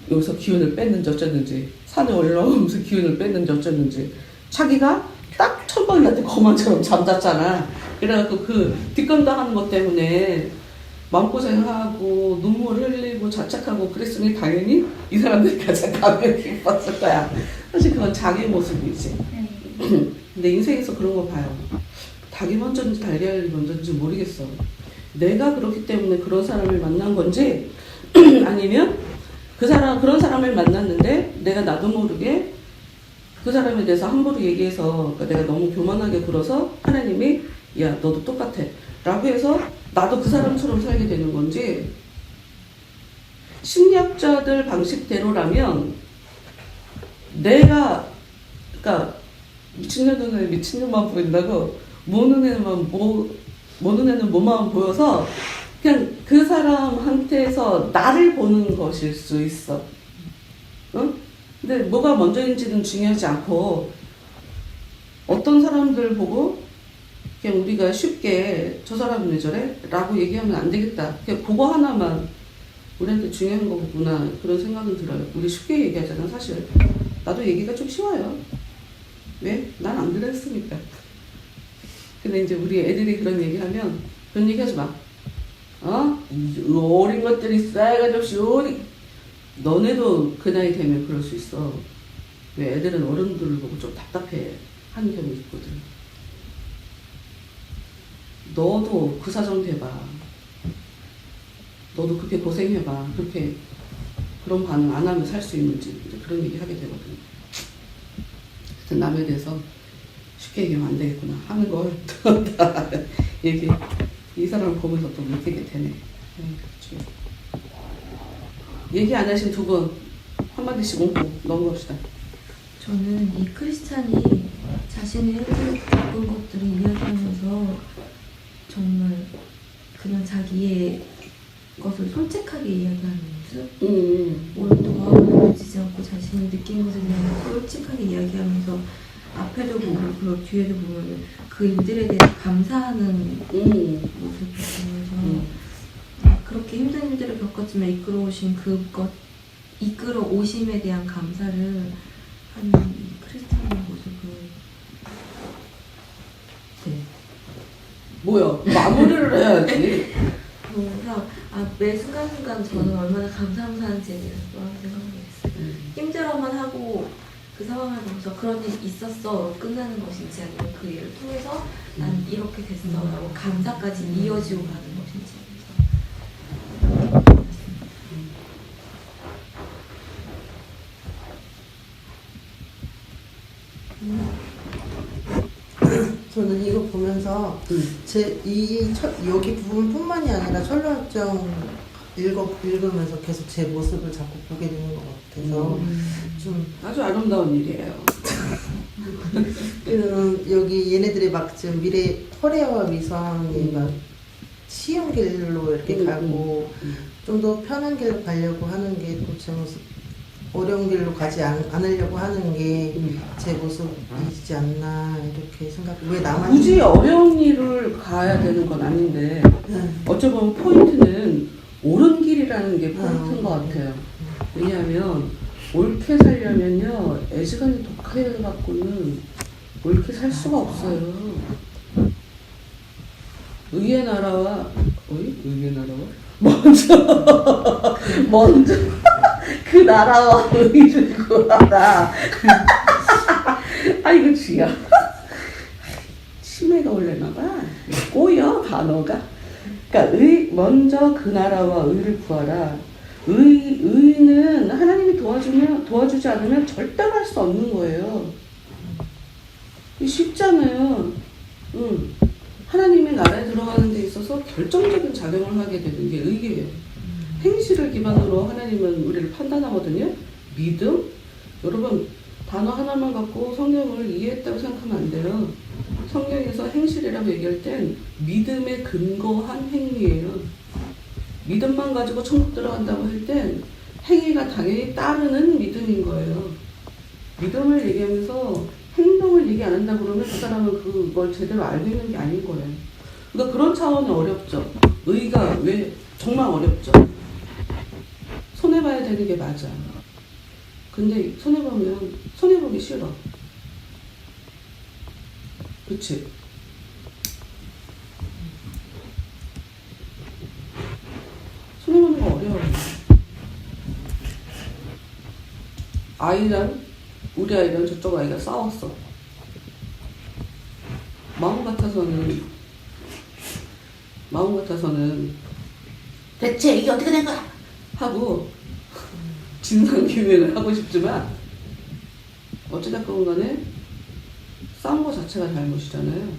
여기서 기운을 뺐는지 어쨌는지, 산에 올라오면서 기운을 뺐는지 어쨌는지, 자기가 딱 천방나태 거만처럼 잠잤잖아. 그래갖고 그 뒷감당하는 것 때문에 마음고생하고 눈물 흘리고 자책하고 그랬으니 당연히 이 사람들이 가장 감명 깊었을 거야. 사실 그건 자기 모습이지. 근데 인생에서 그런 거 봐요. 닭이 먼저인지 달걀이 먼저인지 모르겠어. 내가 그렇기 때문에 그런 사람을 만난 건지 아니면 그런 사람을 만났는데 내가 나도 모르게 그 사람에 대해서 함부로 얘기해서 내가 너무 교만하게 굴어서 하나님이 야 너도 똑같아 라고 해서 나도 그 사람처럼 살게 되는 건지. 심리학자들 방식대로라면 내가 그러니까 미친년 눈에 미친년만 보인다고, 모는 애만 뭐 눈에는 뭐만 보여서 그냥 그 사람한테서 나를 보는 것일 수 있어. 응? 근데 뭐가 먼저인지는 중요하지 않고 어떤 사람들 보고 그냥 우리가 쉽게 저 사람은 왜 저래? 라고 얘기하면 안 되겠다. 그냥 그거 하나만 우리한테 중요한 거구나 그런 생각은 들어요. 우리 쉽게 얘기하잖아. 사실 나도 얘기가 좀 쉬워요. 왜? 난 안 그랬으니까. 근데 이제 우리 애들이 그런 얘기하면 그런 얘기하지 마. 이 어린 것들이 싸가지 없이 너네도 그 나이 되면 그럴 수 있어. 왜 애들은 어른들을 보고 좀 답답해 하는 경우 있거든. 너도 그 사정 돼봐. 너도 그렇게 고생해봐. 그렇게 그런 반응 안 하면 살 수 있는지 그런 얘기 하게 되거든. 하여튼 남에 대해서 쉽게 얘기하면 안 되겠구나 하는 걸 다 얘기 이 사람을 보면서 또 느끼게 되네. 그렇지. 얘기 안 하신 두 분 한마디씩 얹고 넘어갑시다. 저는 이 크리스찬이 자신의 일주일 겪은 것들을 이야기하면서 정말 그냥 자기의 것을 솔직하게 이야기하는 모습, 오랫동안 보여지지 않고 자신이 느낀 것에 대해서 솔직하게 이야기하면서 앞에도 보고 그리고 뒤에도 보면 그 일들에 대해서 감사하는 모습을 보면서 그렇게 힘든 일들을 겪었지만 이끌어오심에 대한 감사를 하는 이 크리스찬의 모습을 뭐야? 마무리를 해야지. 보면서 매 순간순간 저는 얼마나 감사하는지에 대해서 생각을 했어요. 힘들어만 하고 그 상황을 보면서 그런 일이 있었어 끝나는 것인지 아니면 그 일을 통해서 난 이렇게 됐어 라고 감사까지 이어지고 가는 것인지 저는 이거 보면서 여기 부분뿐만이 아니라 철로학정 읽으면서 계속 제 모습을 자꾸 보게 되는 것 같아서 좀 아주 아름다운 일이에요. 여기 얘네들이 막 지금 미래 허례와 위선이 막 쉬운 길로 이렇게 가고 좀 더 편한 길로 가려고 하는 게 또 제 모습, 어려운 길로 가지 않으려고 하는 게 제 모습이지 않나 이렇게 왜 나만 굳이 어려운 일을 가야 되는 건 아닌데 어쩌면 포인트는 옳은 길이라는 게 포인트인 것 같아요. 왜냐하면 옳게 살려면요 애지간히 독하게 갖고는 옳게 살 수가 없어요. 의의 나라와 의의 나라와 먼저 그 나라와 의를 구하라. 아이고 쥐야. 치매가 올래나봐. 꼬여 단어가. 그러니까 먼저 그 나라와 의를 구하라. 의는 하나님이 도와주지 않으면 절대로 할 수 없는 거예요. 쉽잖아요. 하나님의 나라에 들어가는 데 있어서 결정적인 작용을 하게 되는 게 의예요. 행실을 기반으로 하나님은 우리를 판단하거든요. 믿음? 여러분 단어 하나만 갖고 성경을 이해했다고 생각하면 안 돼요. 성경에서 행실이라고 얘기할 땐 믿음에 근거한 행위예요. 믿음만 가지고 천국 들어간다고 할 땐 행위가 당연히 따르는 믿음인 거예요. 믿음을 얘기하면서 행동을 얘기 안 한다 그러면 그 사람은 그걸 제대로 알고 있는 게 아닌 거예요. 그러니까 그런 차원이 어렵죠. 의가 왜 정말 어렵죠. 손해봐야 되는 게 맞아. 근데 손해보기 싫어. 그치? 손해보는 거 어려워요. 우리 아이랑 저쪽 아이가 싸웠어. 마음 같아서는 대체 이게 어떻게 된 거야? 하고 진상규명을 하고 싶지만 어찌됐건 간에 싸운 거 자체가 잘못이잖아요.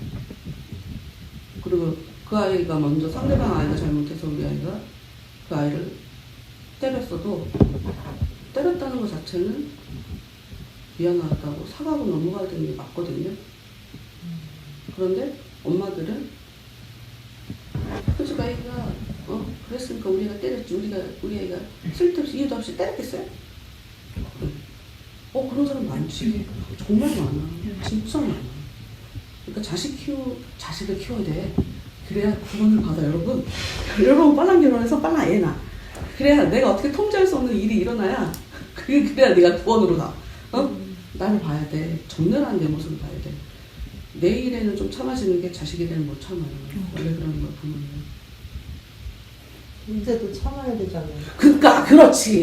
그리고 그 아이가 먼저 상대방 아이가 잘못해서 우리 아이가 그 아이를 때렸어도 때렸다는 것 자체는 미안하다고 사과하고 넘어가야 되는 게 맞거든요. 그런데 엄마들은 그래서 아이가 그랬으니까 우리가 때렸지. 우리 애가 쓸데없이 이유도 없이 때렸겠어요? 그런 사람 많지. 정말 많아. 진짜 많아. 그러니까 자식을 키워야 돼. 그래야 구원을 받아, 여러분. 여러분 빨랑 결혼해서 빨랑 애 낳아. 그래야 내가 어떻게 통제할 수 없는 일이 일어나야 그래야 내가 구원으로 가. 나를 봐야 돼. 적나라한 내 모습을 봐야 돼. 내 일에는 좀 참아지는 게 자식 일에는 못 참아요. 원래 그런 거야, 부모는. 이제도 참아야 되잖아요. 그러니까 그렇지.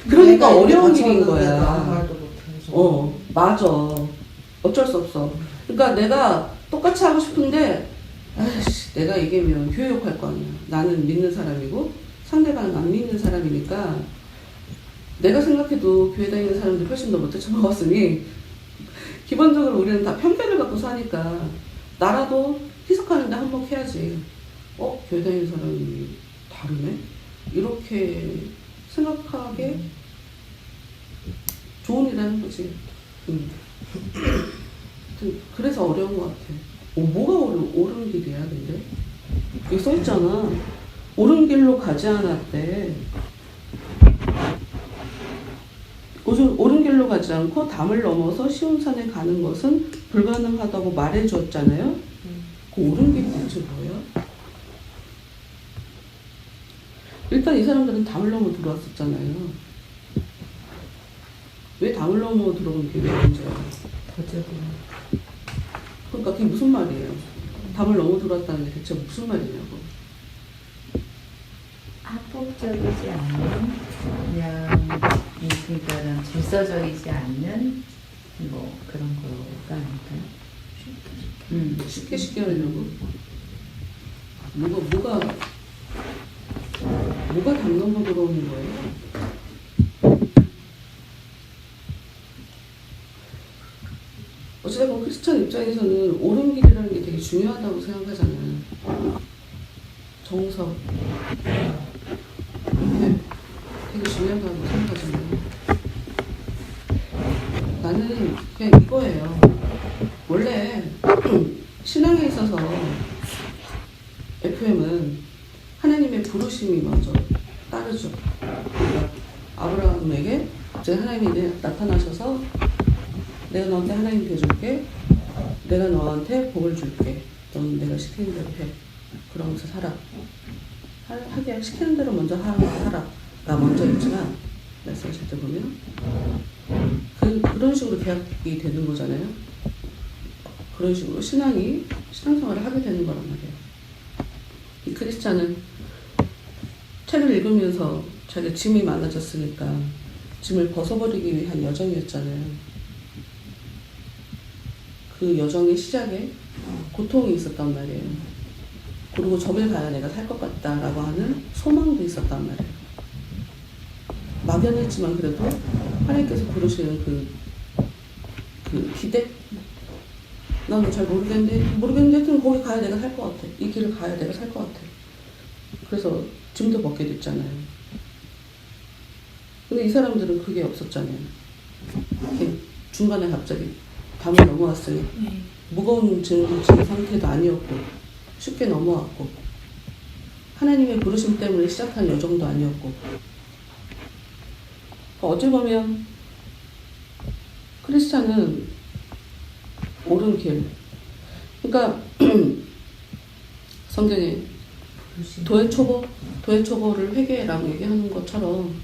그러니까 어려운 일인 아무 거야. 말도 못해서. 맞아. 어쩔 수 없어. 그러니까 내가 똑같이 하고 싶은데 내가 이기면 교회 욕할 거 아니야. 나는 믿는 사람이고 상대방은 안 믿는 사람이니까 내가 생각해도 교회 다니는 사람들이 훨씬 더 못해 처먹었으니 기본적으로 우리는 다 편견을 갖고 사니까 나라도 희석하는데 한몫해야지. 교회 다니는 사람이 다르네? 이렇게 생각하게 좋은 일 하는 거지. 그래서 어려운 것 같아. 뭐가 옳은 길이야, 근데? 여기 써있잖아. 옳은 길로 가지 않았대. 옳은 길로 가지 않고 담을 넘어서 쉬운 산에 가는 것은 불가능하다고 말해줬잖아요. 그 옳은 길이 대체 뭐야? 일단 이 사람들은 담을 넘어 들어왔었잖아요. 왜 담을 넘어 들어온 게 왜 문제야? 그러니까 그게 무슨 말이에요? 담을 넘어 들어왔다는 게 대체 무슨 말이냐고. 합법적이지 않은 그냥 그러니까 질서적이지 않는 뭐 그런 거가 아닐까요? 쉽게 하려고. 뭐가 담 넘어 들어오는 거예요? 어쨌든 크리스천 입장에서는 옳은 길이라는 게 되게 중요하다고 생각하잖아요. 정석. 이게 되게 중요하다고 생각하잖아요. 나는 그냥 이거예요. 원래 신앙에 있어서 FM은 하나님의 부르심이 먼저 따르죠. 그러니까 아브라함에게 갑자기 하나님이 나타나셔서 내가 너한테 하나님 돼줄게. 내가 너한테 복을 줄게. 너는 내가 시키는 대로 해. 그러면서 살아. 하게 시키는 대로 먼저 하라가 먼저 있지만 말씀을 잘 때 보면 그런 식으로 계약이 되는 거잖아요. 그런 식으로 신앙생활을 하게 되는 거란 말이에요. 이 크리스찬은 책을 읽으면서 자기가 짐이 많아졌으니까 짐을 벗어버리기 위한 여정이었잖아요. 그 여정의 시작에 고통이 있었단 말이에요. 그리고 저길 가야 내가 살 것 같다라고 하는 소망도 있었단 말이에요. 막연했지만 그래도 하나님께서 부르시는 그 기대? 나는 잘 모르겠는데 하여튼 거기 가야 내가 살 것 같아. 이 길을 가야 내가 살 것 같아. 그래서 짐도 벗게 됐잖아요. 근데 이 사람들은 그게 없었잖아요. 이렇게 중간에 갑자기 담을 넘어왔으니 무거운 짐 상태도 아니었고 쉽게 넘어왔고 하나님의 부르심 때문에 시작한 여정도 아니었고 어찌 보면 크리스찬은 옳은 길. 그러니까 성경에 도해초보를 회개라고 얘기하는 것처럼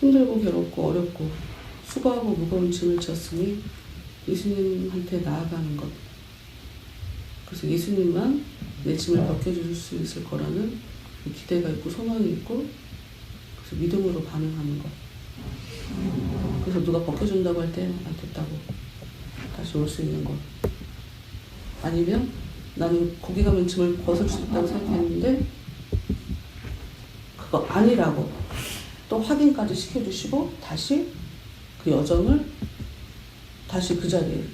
힘들고 괴롭고 어렵고 수고하고 무거운 짐을 졌으니 예수님한테 나아가는 것. 그래서 예수님만 내 짐을 벗겨줄 수 있을 거라는 기대가 있고 소망이 있고 그래서 믿음으로 반응하는 것. 그래서 누가 벗겨준다고 할 때 안 됐다고 다시 올 수 있는 것. 아니면 나는 거기 가면 짐을 벗을 수 있다고 생각했는데 그거 아니라고 또 확인까지 시켜주시고 다시 그 여정을 다시 그 자리에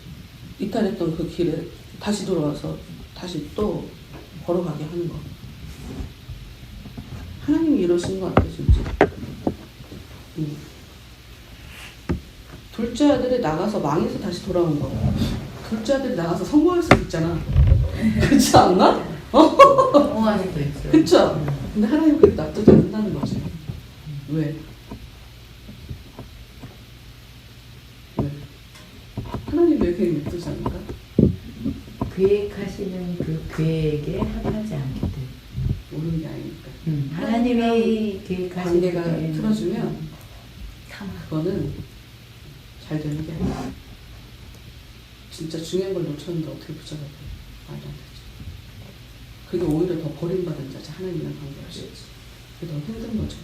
이탈했던 그 길에 다시 돌아와서 다시 또 걸어가게 하는 거. 하나님이 이러신 것 같아 진짜. 둘째 아들이 나가서 망해서 다시 돌아온 거. 둘째 아들이 나가서 성공할 수도 있잖아. 그렇지 않나? 사모하는 거 있어요. 그쵸? 근데 하나님은 그렇게 놔두지 않는다는 거지. 왜? 왜? 하나님 왜 계획 냅두지 않을까? 계획하시는 그 계획에 합하지 않기 때문에. 모르는 게 아니니까. 하나님이 계획하시는 관계가 계획은 틀어지면 사마. 그거는 잘 되는 게 아니야. 진짜 중요한 걸 놓쳤는데 어떻게 붙잡아야 돼? 말도 안 되지. 그게 오히려 더 버림받은 자지, 하나님이랑 관계할 수 있지. 그게 더 힘든 거죠.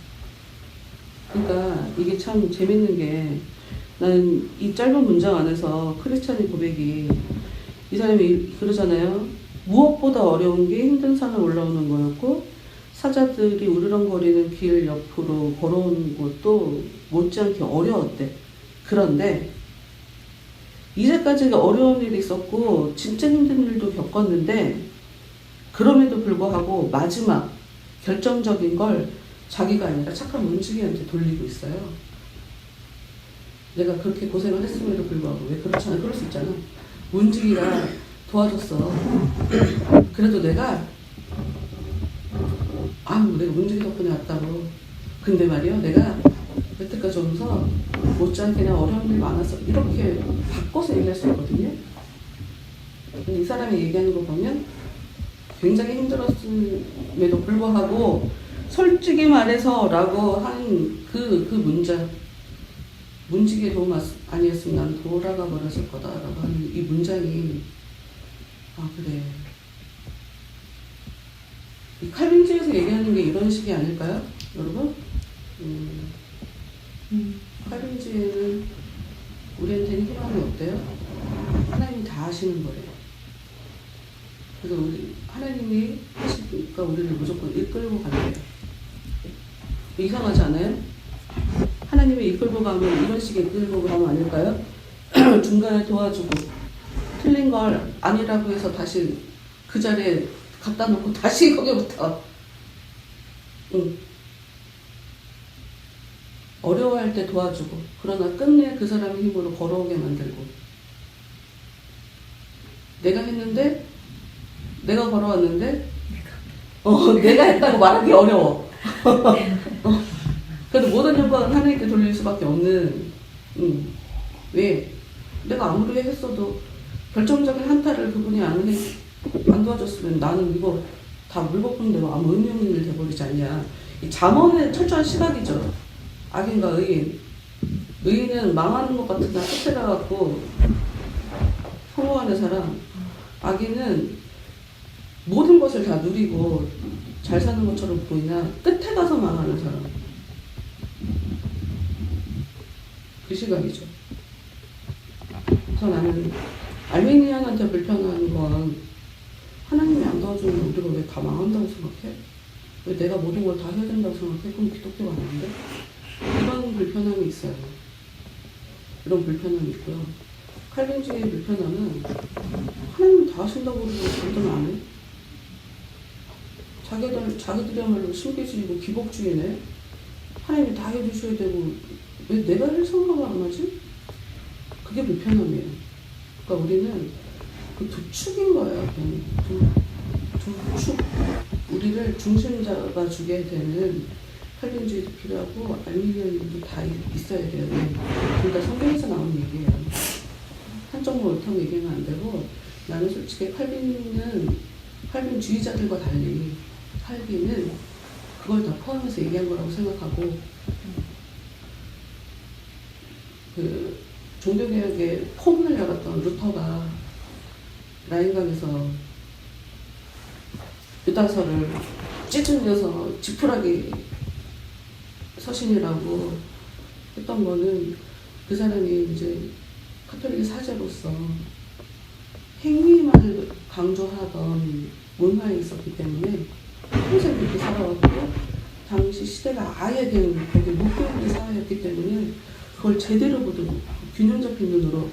그러니까 이게 참 재밌는 게, 나는 이 짧은 문장 안에서 크리스찬의 고백이, 이 사람이 그러잖아요. 무엇보다 어려운 게 힘든 산을 올라오는 거였고, 사자들이 우르렁거리는 길 옆으로 걸어오는 것도 못지않게 어려웠대. 그런데 이제까지 어려운 일이 있었고 진짜 힘든 일도 겪었는데, 그럼에도 불구하고 마지막 결정적인 걸 자기가 아니라 착한 문지기한테 돌리고 있어요. 내가 그렇게 고생을 했음에도 불구하고. 왜 그렇잖아. 그럴 수 있잖아. 문지기가 도와줬어. 그래도 내가 내가 문지기 덕분에 왔다고. 근데 말이야, 내가 여태까지 오면서 못지않게 그냥 어려운 일 많았어. 이렇게 바꿔서 얘기할 수 있거든요. 근데 이 사람이 얘기하는 거 보면 굉장히 힘들었음에도 불구하고 솔직히 말해서 라고 한 그 문장, 문지기의 도움 아니었으면 난 돌아가 버렸을 거다라고 하는 이 문장이, 그래, 이 칼빈주의에서 얘기하는 게 이런 식이 아닐까요, 여러분? 칼빈주의는 우리한테는 희망이 없대요. 하나님이 다 하시는 거래요. 그래서 하나님이 하시니까 우리를 무조건 이끌고 간대요. 이상하지 않아요? 하나님이 이끌고 가면 이런 식의 이끌고 가면 아닐까요? 중간에 도와주고 틀린 걸 아니라고 해서 다시 그 자리에 갖다 놓고 다시 거기부터 어려워할 때 도와주고, 그러나 끝내 그 사람의 힘으로 걸어오게 만들고. 내가 했는데, 내가 걸어왔는데 내가 했다고 말하기 어려워. 그래도 모든 영광은 하나님께 돌릴 수밖에 없는. 왜? 내가 아무리 했어도 결정적인 한타를 그분이 안 도와줬으면 나는 이거 다 물거품 대로 아무 의미 없는 일 돼버리지 않냐. 이 잠언의 철저한 시각이죠. 악인과 의인. 의인은 망하는 것 같으나 끝에 가갖고 성공하는 사람. 악인은 모든 것을 다 누리고 잘 사는 것처럼 보이나 끝에 가서 망하는 사람. 그 시각이죠. 그래서 나는 알메니안한테 불편한 건 하나님이 안 도와주면 우리가 왜 다 망한다고 생각해? 왜 내가 모든 걸 다 해야 된다고 생각해? 그럼 기독교가 아닌데? 이런 불편함이 있어요. 이런 불편함이 있고요. 칼빈주의의 불편함은 하나님이 다 하신다고 그러고 그러더니 안 해? 자기들이야말로 신비주의고 기복주의네. 하나님이 다 해주셔야 되고 왜 내가 할 생각을 안 하지? 그게 불편함이에요. 그러니까 우리는 그 두 축인 거예요. 두 축. 우리를 중심자가 주게 되는 칼빈주의도 필요하고 알미니안도 다 있어야 돼요. 그러니까 성경에서 나오는 얘기예요. 한쪽만 옳다고 얘기하면 안 되고, 나는 솔직히 칼빈주의자들과 달리 칼빈은 그걸 다 포함해서 얘기한 거라고 생각하고, 그 종교개혁의 포문을 열었던 루터가 라인강에서 유다서를 찢으면서 지푸라기 서신이라고 했던 거는, 그 사람이 이제 카톨릭의 사제로서 행위만을 강조하던 문화에 있었기 때문에 평생 그렇게 살아왔고, 당시 시대가 아예 그냥 거기 묶여있는 사회였기 때문에 그걸 제대로 보든 균형 잡힌 눈으로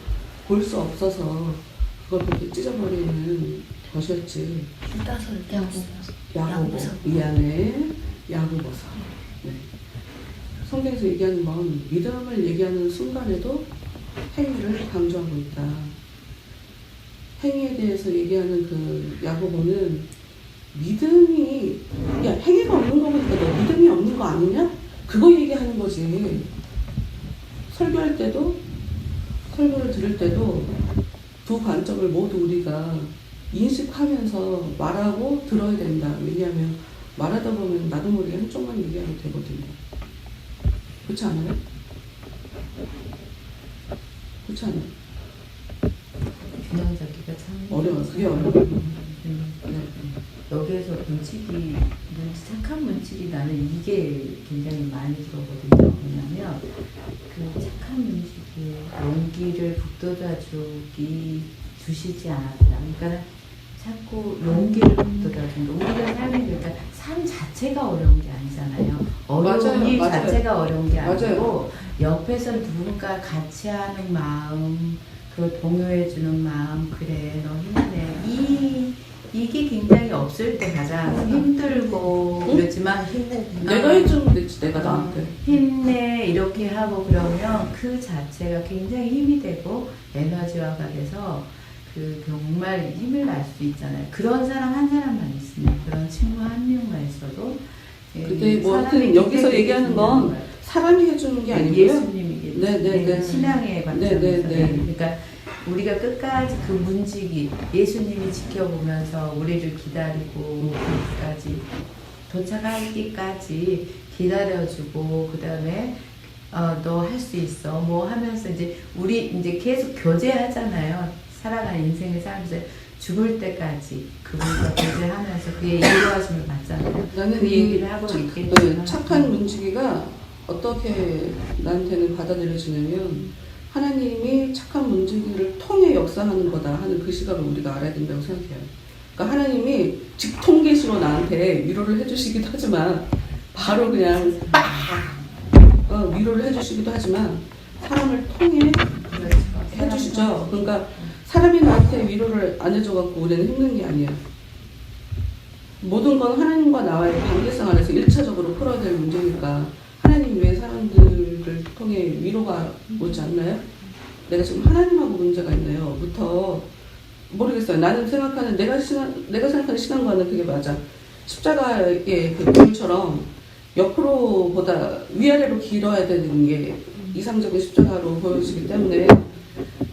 볼 수 없어서 그걸 그렇게 찢어버리는 것이었지. 유다서를 떼었어요. 야고보, 미안해. 야고보서. 네. 성경에서 얘기하는 건 믿음을 얘기하는 순간에도 행위를 강조하고 있다. 행위에 대해서 얘기하는 그 야고보는 믿음이, 야, 행위가 없는 거 보니까 너 믿음이 없는 거 아니냐? 그거 얘기하는 거지. 설교할 때도, 설교를 들을 때도 두 관점을 모두 우리가 인식하면서 말하고 들어야 된다. 왜냐하면 말하다 보면 나도 모르게 한쪽만 얘기하게 되거든요. 그렇지 않아요? 그렇지 않아요? 균형 잡기가 참 어려워요. 그게 어려워요. 네. 여기에서 착한 문칙이 나는 이게 굉장히 많이 들어거든요. 왜냐면 그 착한 문칙이 용기를 주시지 않았다. 그러니까 자꾸 용기를 북돋아준다. 우리가 삶이 그러니까 삶 자체가 어려운 게 아니잖아요. 어려움이 맞아요. 자체가 어려운 게 아니고 맞아요. 옆에서 누군가 같이 하는 마음, 그 동요해주는 마음, 그래 너 힘내. 이게 굉장히 없을 때 가장 힘들고 그렇지만 내가 해주면 되지, 내가 나한테. 힘내 이렇게 하고 그러면 그 자체가 굉장히 힘이 되고 에너지화가 돼서 그 정말 힘을 날 수 있잖아요. 그런 사람 한 사람만 있으면 그런 친구 한 명만 있어도 근데 뭐 사람이 하여튼 여기서 굉장히 얘기하는 건 중요한 거예요. 사람이 해주는 게 아니고요. 예수님이겠죠. 네. 신앙의 관점에서. 네. 그러니까 우리가 끝까지 그 문지기 예수님이 지켜보면서 우리를 기다리고 그까지 도착하기까지 기다려주고 그 다음에 너 할 수 있어 뭐 하면서 이제 우리 이제 계속 교제하잖아요. 살아가는 인생을 살면서 죽을 때까지 그분과 교제하면서 그의 인도하심을 받잖아요. 나는 그 얘기를 하고 있겠지만 네, 착한 문지기가 어떻게 나한테는 받아들여지냐면 하나님이 착한 문지기를 통해 역사하는 거다 하는 그 시각을 우리가 알아야 된다고 생각해요. 그러니까 하나님이 직통계시로 나한테 위로를 해주시기도 하지만 바로 그냥 위로를 해주시기도 하지만 사람을 통해 해주시죠. 그러니까 사람이 나한테 위로를 안 해줘갖고 우리는 힘든 게 아니야. 모든 건 하나님과 나와의 관계성 안에서 1차적으로 풀어야 될 문제니까 하나님 왜 사람들을 통해 위로가 오지 않나요? 내가 지금 하나님하고 문제가 있나요? 부터 모르겠어요. 나는 생각하는 내가 생각하는 신앙과는 그게 맞아. 십자가의 그 줄처럼 옆으로보다 위아래로 길어야 되는 게 이상적인 십자가로 보여지기 때문에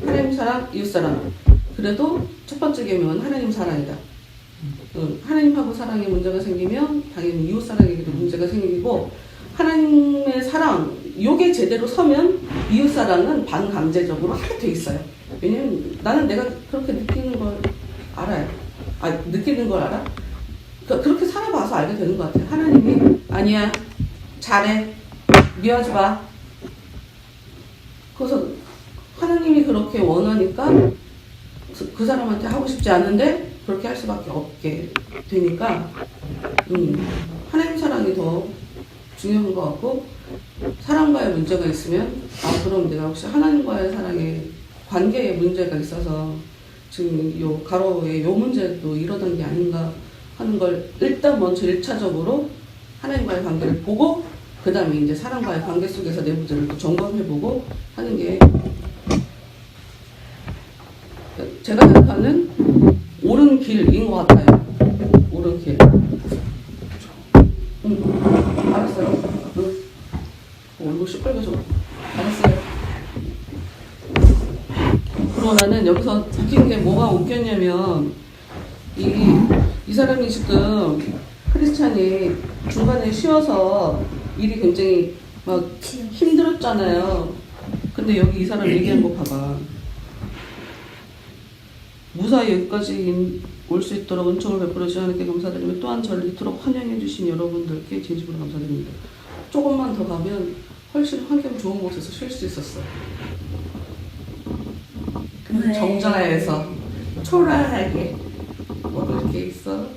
하나님 사랑, 이웃 사랑. 그래도 첫 번째 계명은 하나님 사랑이다. 하나님하고 사랑에 문제가 생기면 당연히 이웃 사랑에게도 문제가 생기고 하나님의 사랑, 요게 제대로 서면 이웃 사랑은 반강제적으로 하게 돼 있어요. 왜냐면 나는 내가 그렇게 느끼는 걸 알아요. 느끼는 걸 알아? 그렇게 살아봐서 알게 되는 것 같아요. 하나님이 아니야, 잘해, 미워하지 마. 그래서 하나님이 그렇게 원하니까 그 사람한테 하고 싶지 않은데 그렇게 할 수밖에 없게 되니까 하나님 사랑이 더 중요한 것 같고 사람과의 문제가 있으면 그럼 내가 혹시 하나님과의 사랑에 관계에 문제가 있어서 지금 요 가로의 요 문제도 이러던 게 아닌가 하는 걸 일단 먼저 1차적으로 하나님과의 관계를 보고 그 다음에 이제 사람과의 관계 속에서 내 문제를 또 점검해보고 하는 게 제가 생각하는 옳은 길인 것 같아요. 옳은 길. 알았어요. 얼굴 시뻘개져. 알았어요. 그리고 나는 여기서 웃긴 게 뭐가 웃겼냐면 이 사람이 지금 크리스찬이 중간에 쉬어서 일이 굉장히 막 힘들었잖아요. 근데 여기 이 사람 얘기한 거 봐봐. 무사히 여기까지 올 수 있도록 은총을 베풀어 주시 하나님께 감사드리며 또한 저를 이토록 환영해 주신 여러분들께 진심으로 감사드립니다. 조금만 더 가면 훨씬 환경 좋은 곳에서 쉴 수 있었어. 네. 정자에서 초라하게 뭐 이렇게 있어.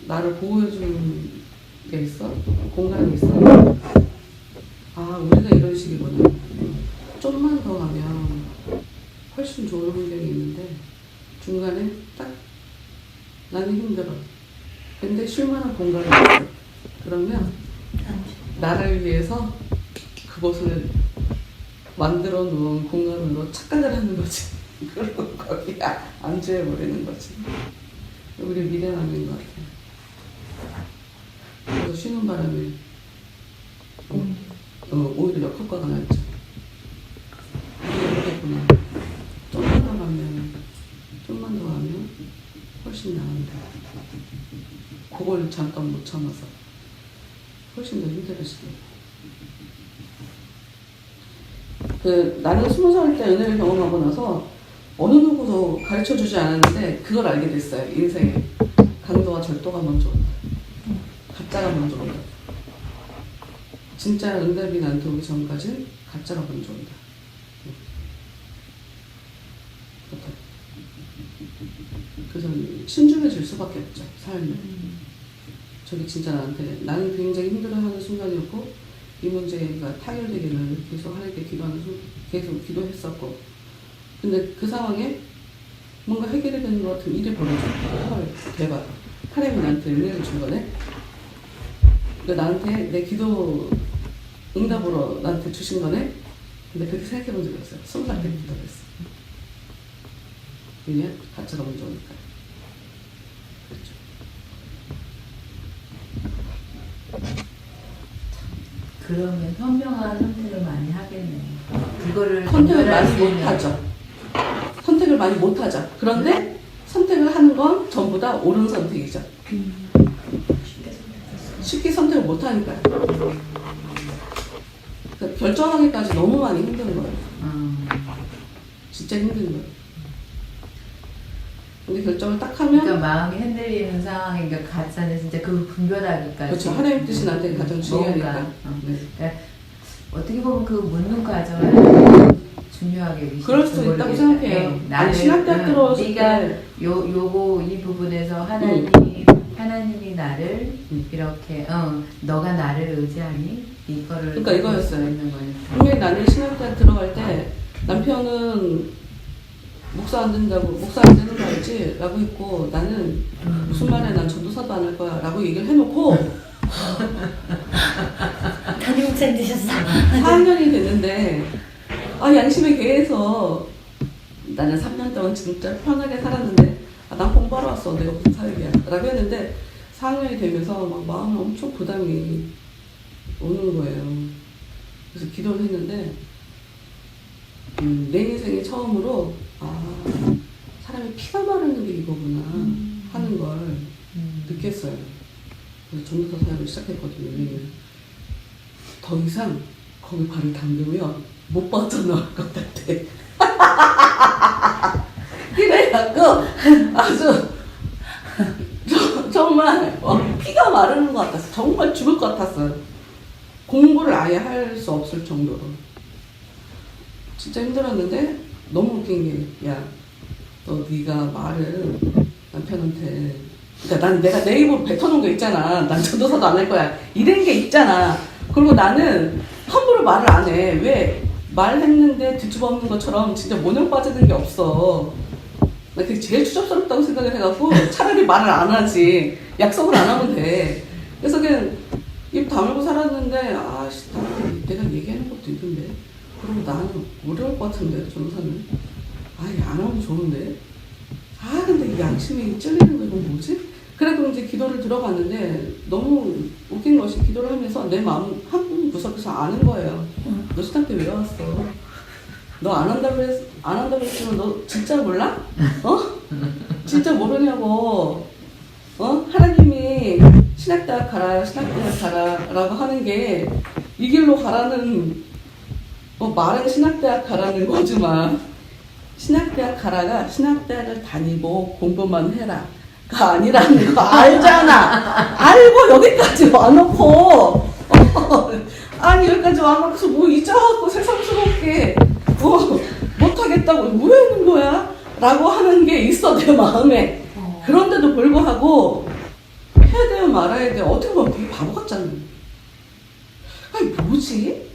나를 보호해주는 게 있어. 공간이 있어. 우리가 이런 식이구나. 좀만 더 가면 훨씬 좋은 환경이 있는데 중간에 딱 나는 힘들어. 근데 쉴만한 공간이 있어. 그러면 나를 위해서 그곳을 만들어 놓은 공간으로 착각을 하는 거지. 그리고 거기에 안주해버리는 거지. 우리 미래남인 것 같아. 그래서 쉬는 바람에 오히려 역효과가 났죠. 그랬구나. 좀만 더 가면 훨씬 나은데 그걸 잠깐 못 참아서 훨씬 더 힘들어지고. 나는 20살 때 은혜를 경험하고 나서 어느 누구도 가르쳐주지 않았는데 그걸 알게 됐어요. 인생에 강도와 절도가 먼저 온다. 가짜가 먼저 온다. 진짜 응답이 나한테 오기 전까지 가짜가 먼저 온다. 그래서 신중해질 수밖에 없죠. 삶을. 저게 진짜 나는 굉장히 힘들어하는 순간이었고 이 문제가 타결되기를 계속 하나님께 계속 기도했었고, 근데 그 상황에 뭔가 해결이 되는 것 같은 일이 벌어졌고, 헐 대박, 하나님이 나한테 은혜를 준 거네. 그러니까 나한테 내 기도 응답으로 나한테 주신 거네. 근데 그렇게 생각해 본 적이 없어요. 20살 때부터 그랬어. 왜냐? 가짜가 먼저 오니까. 그렇죠. 그러면 현명한 선택을 많이 하겠네. 그거를 선택을 많이 분별할 수 못하죠. 선택을 많이 못하죠. 그런데 선택을 하는 건 전부 다 옳은 선택이죠. 쉽게 선택을 못하니까요. 그러니까 결정하기까지 너무 많이 힘든 거예요. 진짜 힘든 거예요. 근데 결정을 딱 하면, 그러니까 마음이 흔들리는 상황이니까 가짜는 진짜 그 분별하기까지. 그렇죠. 하나님 뜻이 나한테 가장 중요하니까. 네. 그러니까 어떻게 보면 그 묻는 과정을 중요하게 그럴 수도 있다고 생각해요. 아니, 신학대학 들어왔을 네가 때 요거 이 부분에서 하나님이 나를 이렇게 너가 나를 의지하니 이거를 그러니까 이거였어요. 있는 거니까. 분명히 나는 신학대학 들어갈 때 남편은 목사 안 된다고, 목사 안 되는 거 알지? 라고 했고, 나는 무슨 말에 난 전도사도 안 할 거야 라고 얘기를 해놓고 담임 목사님 되셨어. 4학년이 됐는데 양심의 개에서 나는 3년 동안 진짜 편하게 살았는데 난 공부하러 왔어, 내가 무슨 사역이야 라고 했는데 4학년이 되면서 막 마음에 엄청 부담이 오는 거예요. 그래서 기도를 했는데 내 인생에 처음으로 사람이 피가 마르는 게 이거구나 하는 걸 느꼈어요. 그래서 전도사 사역을 시작했거든요. 왜냐면 더 이상 거기 발을 담그면 못 빠져나올 것 같아. 그래갖고 아주 정말 피가 마르는 것 같았어. 정말 죽을 것 같았어요. 공부를 아예 할 수 없을 정도로. 진짜 힘들었는데 너무 웃긴 게, 야, 너 네가 말을 남편한테, 그러니까 내가 내 입으로 뱉어놓은 게 있잖아. 난 전도사도 안 할 거야. 이런 게 있잖아. 그리고 나는 함부로 말을 안 해. 왜? 말했는데 뒤집어 엎는 것처럼 진짜 모냥 빠지는 게 없어. 나 그게 제일 추접스럽다고 생각을 해갖고 차라리 말을 안 하지. 약속을 안 하면 돼. 그래서 그냥 입 다물고 살았는데, 내가 얘기하는 것도 있는데. 그리고 나는 어려울 것 같은데, 전도사는. 아예 안 하면 좋은데. 근데 이 양심이 찔리는 거 이건 뭐지? 그래도 이제 기도를 들어갔는데 너무 웃긴 것이 기도를 하면서 내 마음 한 구석에서 아는 거예요. 너 신학 때 왜 왔어? 너 안 한다고 했지만 너 진짜 몰라? 진짜 모르냐고. 하나님이 신학대학 가라, 신학대학 가라라고 하는 게 이 길로 가라는, 말은 신학대학 가라는 거지만 신학대학 가라가 신학대학을 다니고 공부만 해라 가 아니라는 거 알잖아. 알고 여기까지 와놓고 여기까지 와놓고서 뭐 잊어갖고 새삼스럽게 못하겠다고 뭐 하는 거야? 라고 하는 게 있어 내 마음에. 그런데도 불구하고 해야 돼요 말아야 돼요. 어떻게 보면 되게 바보 같잖아. 뭐지?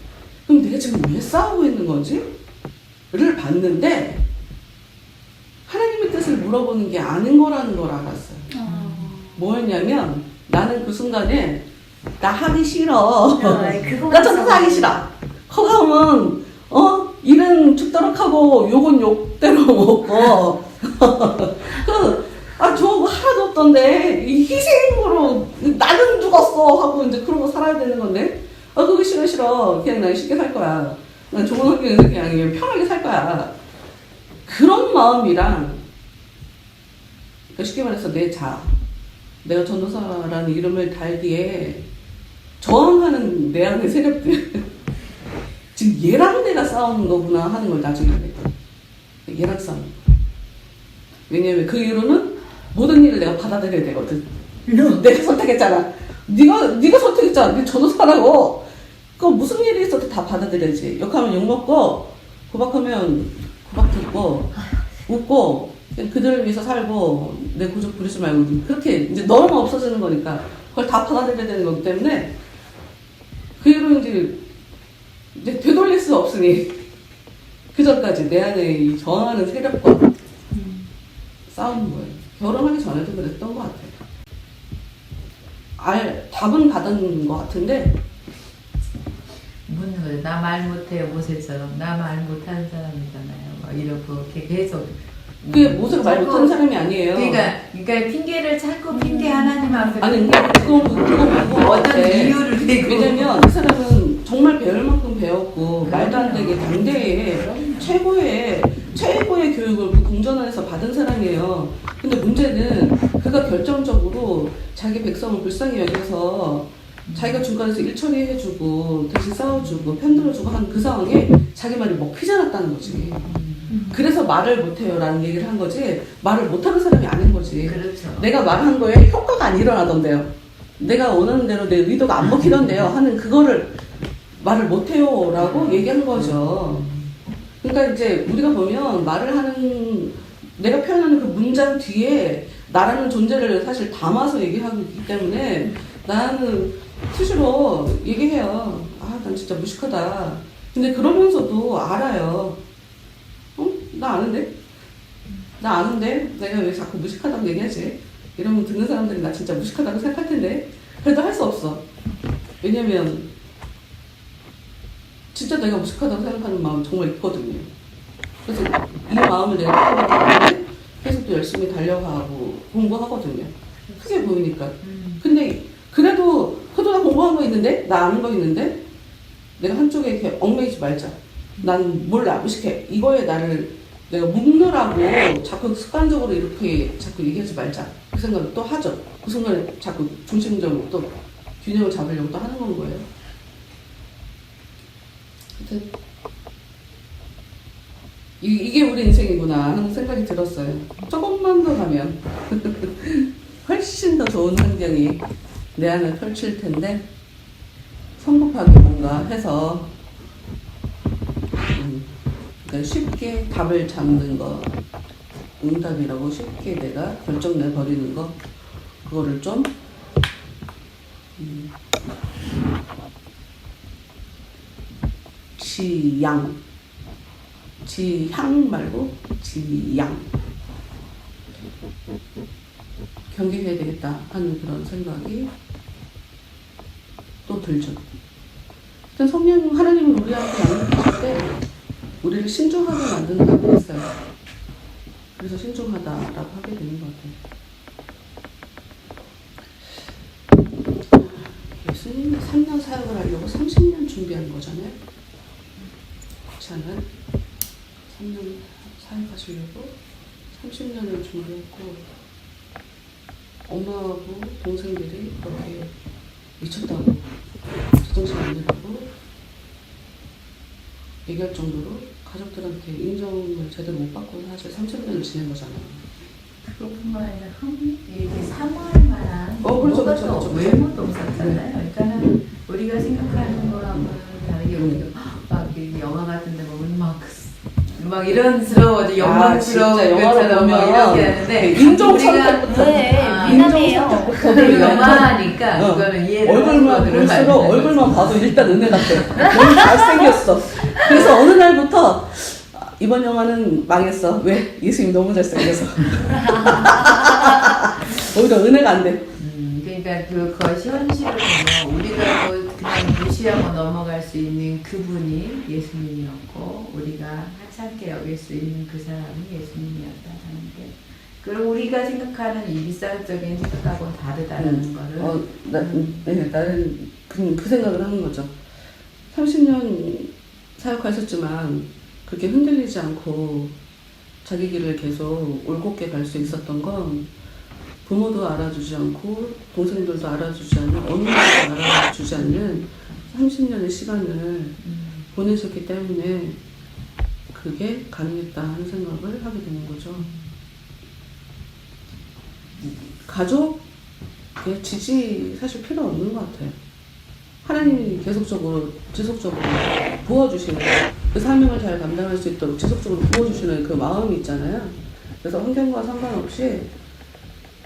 그럼 내가 지금 왜 싸우고 있는 거지? 를 봤는데 하나님의 뜻을 물어보는 게 아닌 거라는 걸 알았어요. 뭐였냐면 나는 그 순간에 나 하기 싫어. 나 전도사 하기 싫어. 허가면 일은 죽도록 하고 욕은 욕대로 먹고 저거 하나도 죽었던데 이 희생으로 나는 죽었어 하고 이제 그러고 살아야 되는 건데 그거 싫어 그냥 난 쉽게 살 거야 난 좋은 환경에서 그냥 편하게 살 거야 그런 마음이랑 그러니까 쉽게 말해서 내가 전도사라는 이름을 달기에 저항하는 내 안의 세력들 지금 얘랑 내가 싸우는 거구나 하는 걸 나중에 알게 돼. 얘랑 싸우는 거. 왜냐면 그 이유로는 모든 일을 내가 받아들여야 되거든. 내가 선택했잖아. 네가 선택했잖아. 네 전도사라고. 그럼 무슨 일이 있어도 다 받아들여야지. 욕하면 욕먹고 구박하면 구박 듣고 웃고 그냥 그들을 위해서 살고 내 고집 부리지 말고 그렇게 이제 너무 없어지는 거니까 그걸 다 받아들여야 되는 거기 때문에 그 이후로 이제 되돌릴 수 없으니 그 전까지 내 안에 이 저항하는 세력과 싸우는 거예요. 결혼하기 전에도 그랬던 것 같아요. 답은 받은 것 같은데 묻는 거죠. 나 말 못해요 모세처럼. 나 말 못하는 사람이잖아요. 막 이러고 이렇게 계속. 그게 모세가 말 못하는 사람이 아니에요. 그러니까 핑계를 찾고 핑계 하나님 앞에. 아니 그거 어떤 이유를 대고. 왜냐면 그 사람은 정말 배울 만큼 배웠고 말도 안 되게 당대에 최고의 교육을 그 궁전 안에서 받은 사람이에요. 근데 문제는 그가 결정적으로 자기 백성을 불쌍히 여겨서 자기가 중간에서 일 처리해주고 대신 싸워주고 편들어주고 한 그 상황에 자기 말이 먹히지 않았다는 거지. 그래서 말을 못해요라는 얘기를 한 거지 말을 못하는 사람이 아닌 거지. 그렇죠. 내가 말한 거에 효과가 안 일어나던데요. 내가 원하는 대로 내 의도가 안 먹히던데요 하는 그거를 말을 못해요라고 얘기한 거죠. 그러니까 이제 우리가 보면 말을 하는 내가 표현하는 그 문장 뒤에 나라는 존재를 사실 담아서 얘기하고 있기 때문에 나는 수시로 얘기해요. 난 진짜 무식하다. 근데 그러면서도 알아요. 나 아는데? 나 아는데? 내가 왜 자꾸 무식하다고 얘기하지? 이러면 듣는 사람들이 나 진짜 무식하다고 생각할 텐데 그래도 할 수 없어. 왜냐면 진짜 내가 무식하다고 생각하는 마음 정말 있거든요. 그래서 이 마음을 내가 가지고 계속 또 열심히 달려가고 공부하거든요. 크게 보이니까. 근데 그래도 나 공부한 거 있는데? 나 아는 거 있는데? 내가 한쪽에 이렇게 얽매이지 말자. 난 몰라, 무식해. 이거에 나를 내가 묶느라고 자꾸 습관적으로 이렇게 자꾸 얘기하지 말자. 그 생각을 또 하죠. 그 순간에 자꾸 중심적으로 또 균형을 잡으려고 또 하는 건 거예요. 하여튼 이게 우리 인생이구나 하는 생각이 들었어요. 조금만 더 가면 훨씬 더 좋은 환경이 내 안에 펼칠 텐데 성급하게 뭔가 해서 그러니까 쉽게 답을 잡는 거 응답이라고 쉽게 내가 결정내버리는 거 그거를 좀 지향 말고 지양 경계해야 되겠다 하는 그런 생각이 또 들죠. 일단 성령 하나님은 우리한테 양육하실 때 우리를 신중하게 만든다고 했어요. 그래서 신중하다라고 하게 되는 것 같아요. 예수님이 3년 사역을 하려고 30년 준비한 거잖아요. 그렇지 않아요? 3년 사역하시려고 30년을 준비했고 엄마하고 동생들이 그렇게 미쳤다고 제정신 아니라고 얘기할 정도로 가족들한테 인정을 제대로 못 받고 사실 30년을 지낸 거잖아요. 그것뿐만 아니라 이게 사모할 만한 그렇죠. 외모도 없었잖아요. 그러니까는 우리가 생각하는 거랑은 다르게 우리가 막 이렇게 영화 같은 데 보면 막 이런스러워 영광스러운 것처럼 막 이렇게 하는데 인종 선택부터 미남이에요. 영화니까 그거는 이해를 얼굴만 볼수록 얼굴만 봐도 일단 은혜 같아. 너무 잘생겼어. 그래서 어느 날부터 이번 영화는 망했어. 왜? 예수님이 너무 잘생겨서. 오히려 은혜가 안 돼. 그러니까 그것이 현실을 보면 우리가 뭐 그냥 무시하고 넘어갈 수 있는 그분이 예수님이었고 우리가 하찮게 여길 수 있는 그 사람이 예수님이었다는 게 그리고 우리가 생각하는 이 일상적인 생각하고는 다르다는 거를 나는 그 생각을 하는 거죠. 30년 사역하셨지만 그렇게 흔들리지 않고 자기 길을 계속 올곧게 갈 수 있었던 건 부모도 알아주지 않고 동생들도 알아주지 않는 언니도 알아주지 않는 30년의 시간을 보내셨기 때문에 그게 가능했다 하는 생각을 하게 되는 거죠. 가족의 지지 사실 필요 없는 것 같아요. 하나님이 계속적으로 지속적으로 부어주시는 그 사명을 잘 감당할 수 있도록 지속적으로 부어주시는 그 마음이 있잖아요. 그래서 환경과 상관없이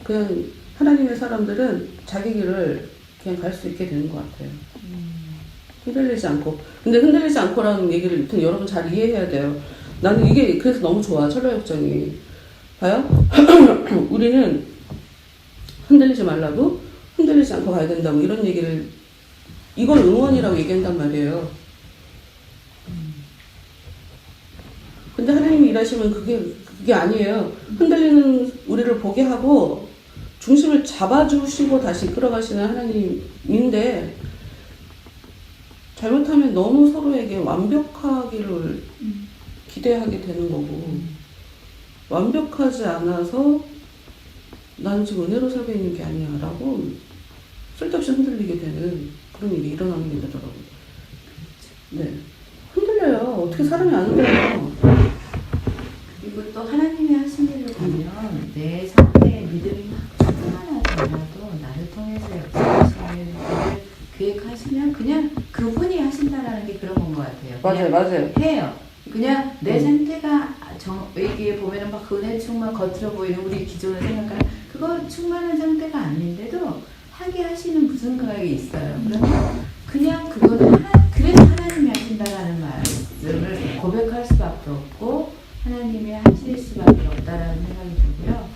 그냥 하나님의 사람들은 자기 길을 그냥 갈 수 있게 되는 것 같아요. 흔들리지 않고. 근데 흔들리지 않고라는 얘기를 여러분 잘 이해해야 돼요. 나는 이게 그래서 너무 좋아. 철로역정이. 봐요? 우리는 흔들리지 말라고, 흔들리지 않고 가야 된다고 이런 얘기를, 이걸 응원이라고 얘기한단 말이에요. 근데 하나님이 일하시면 그게 아니에요. 흔들리는 우리를 보게 하고 중심을 잡아주시고 다시 끌어가시는 하나님인데, 잘못하면 너무 서로에게 완벽하기를 기대하게 되는 거고, 완벽하지 않아서 나는 지금 은혜로 살고 있는 게 아니야 라고 쓸데없이 흔들리게 되는 그런 일이 일어나는 게 되더라고요. 네. 흔들려요. 어떻게 사람이 안 흔들려요. 그리고 또 하나님이 하신 일을 보면 내 상태의 믿음이 막 충만하지 않아도 나를 통해서 역사하시는 일을 계획하시면 그냥 그분이 하신다라는 게 그런 건 것 같아요. 맞아요, 맞아요. 해요. 그냥 내 상태가 이게 보면은 막 은혜 충만 겉으로 보이는 우리 기존에 생각하는 그거 충만한 상태가 아닌데도 하게 하시는 무슨 생각이 있어요. 그러면 그냥 그거는 그래서 하나님이 하신다라는 말씀을 고백할 수밖에 없고 하나님이 하실 수밖에 없다라는 생각이 들고요.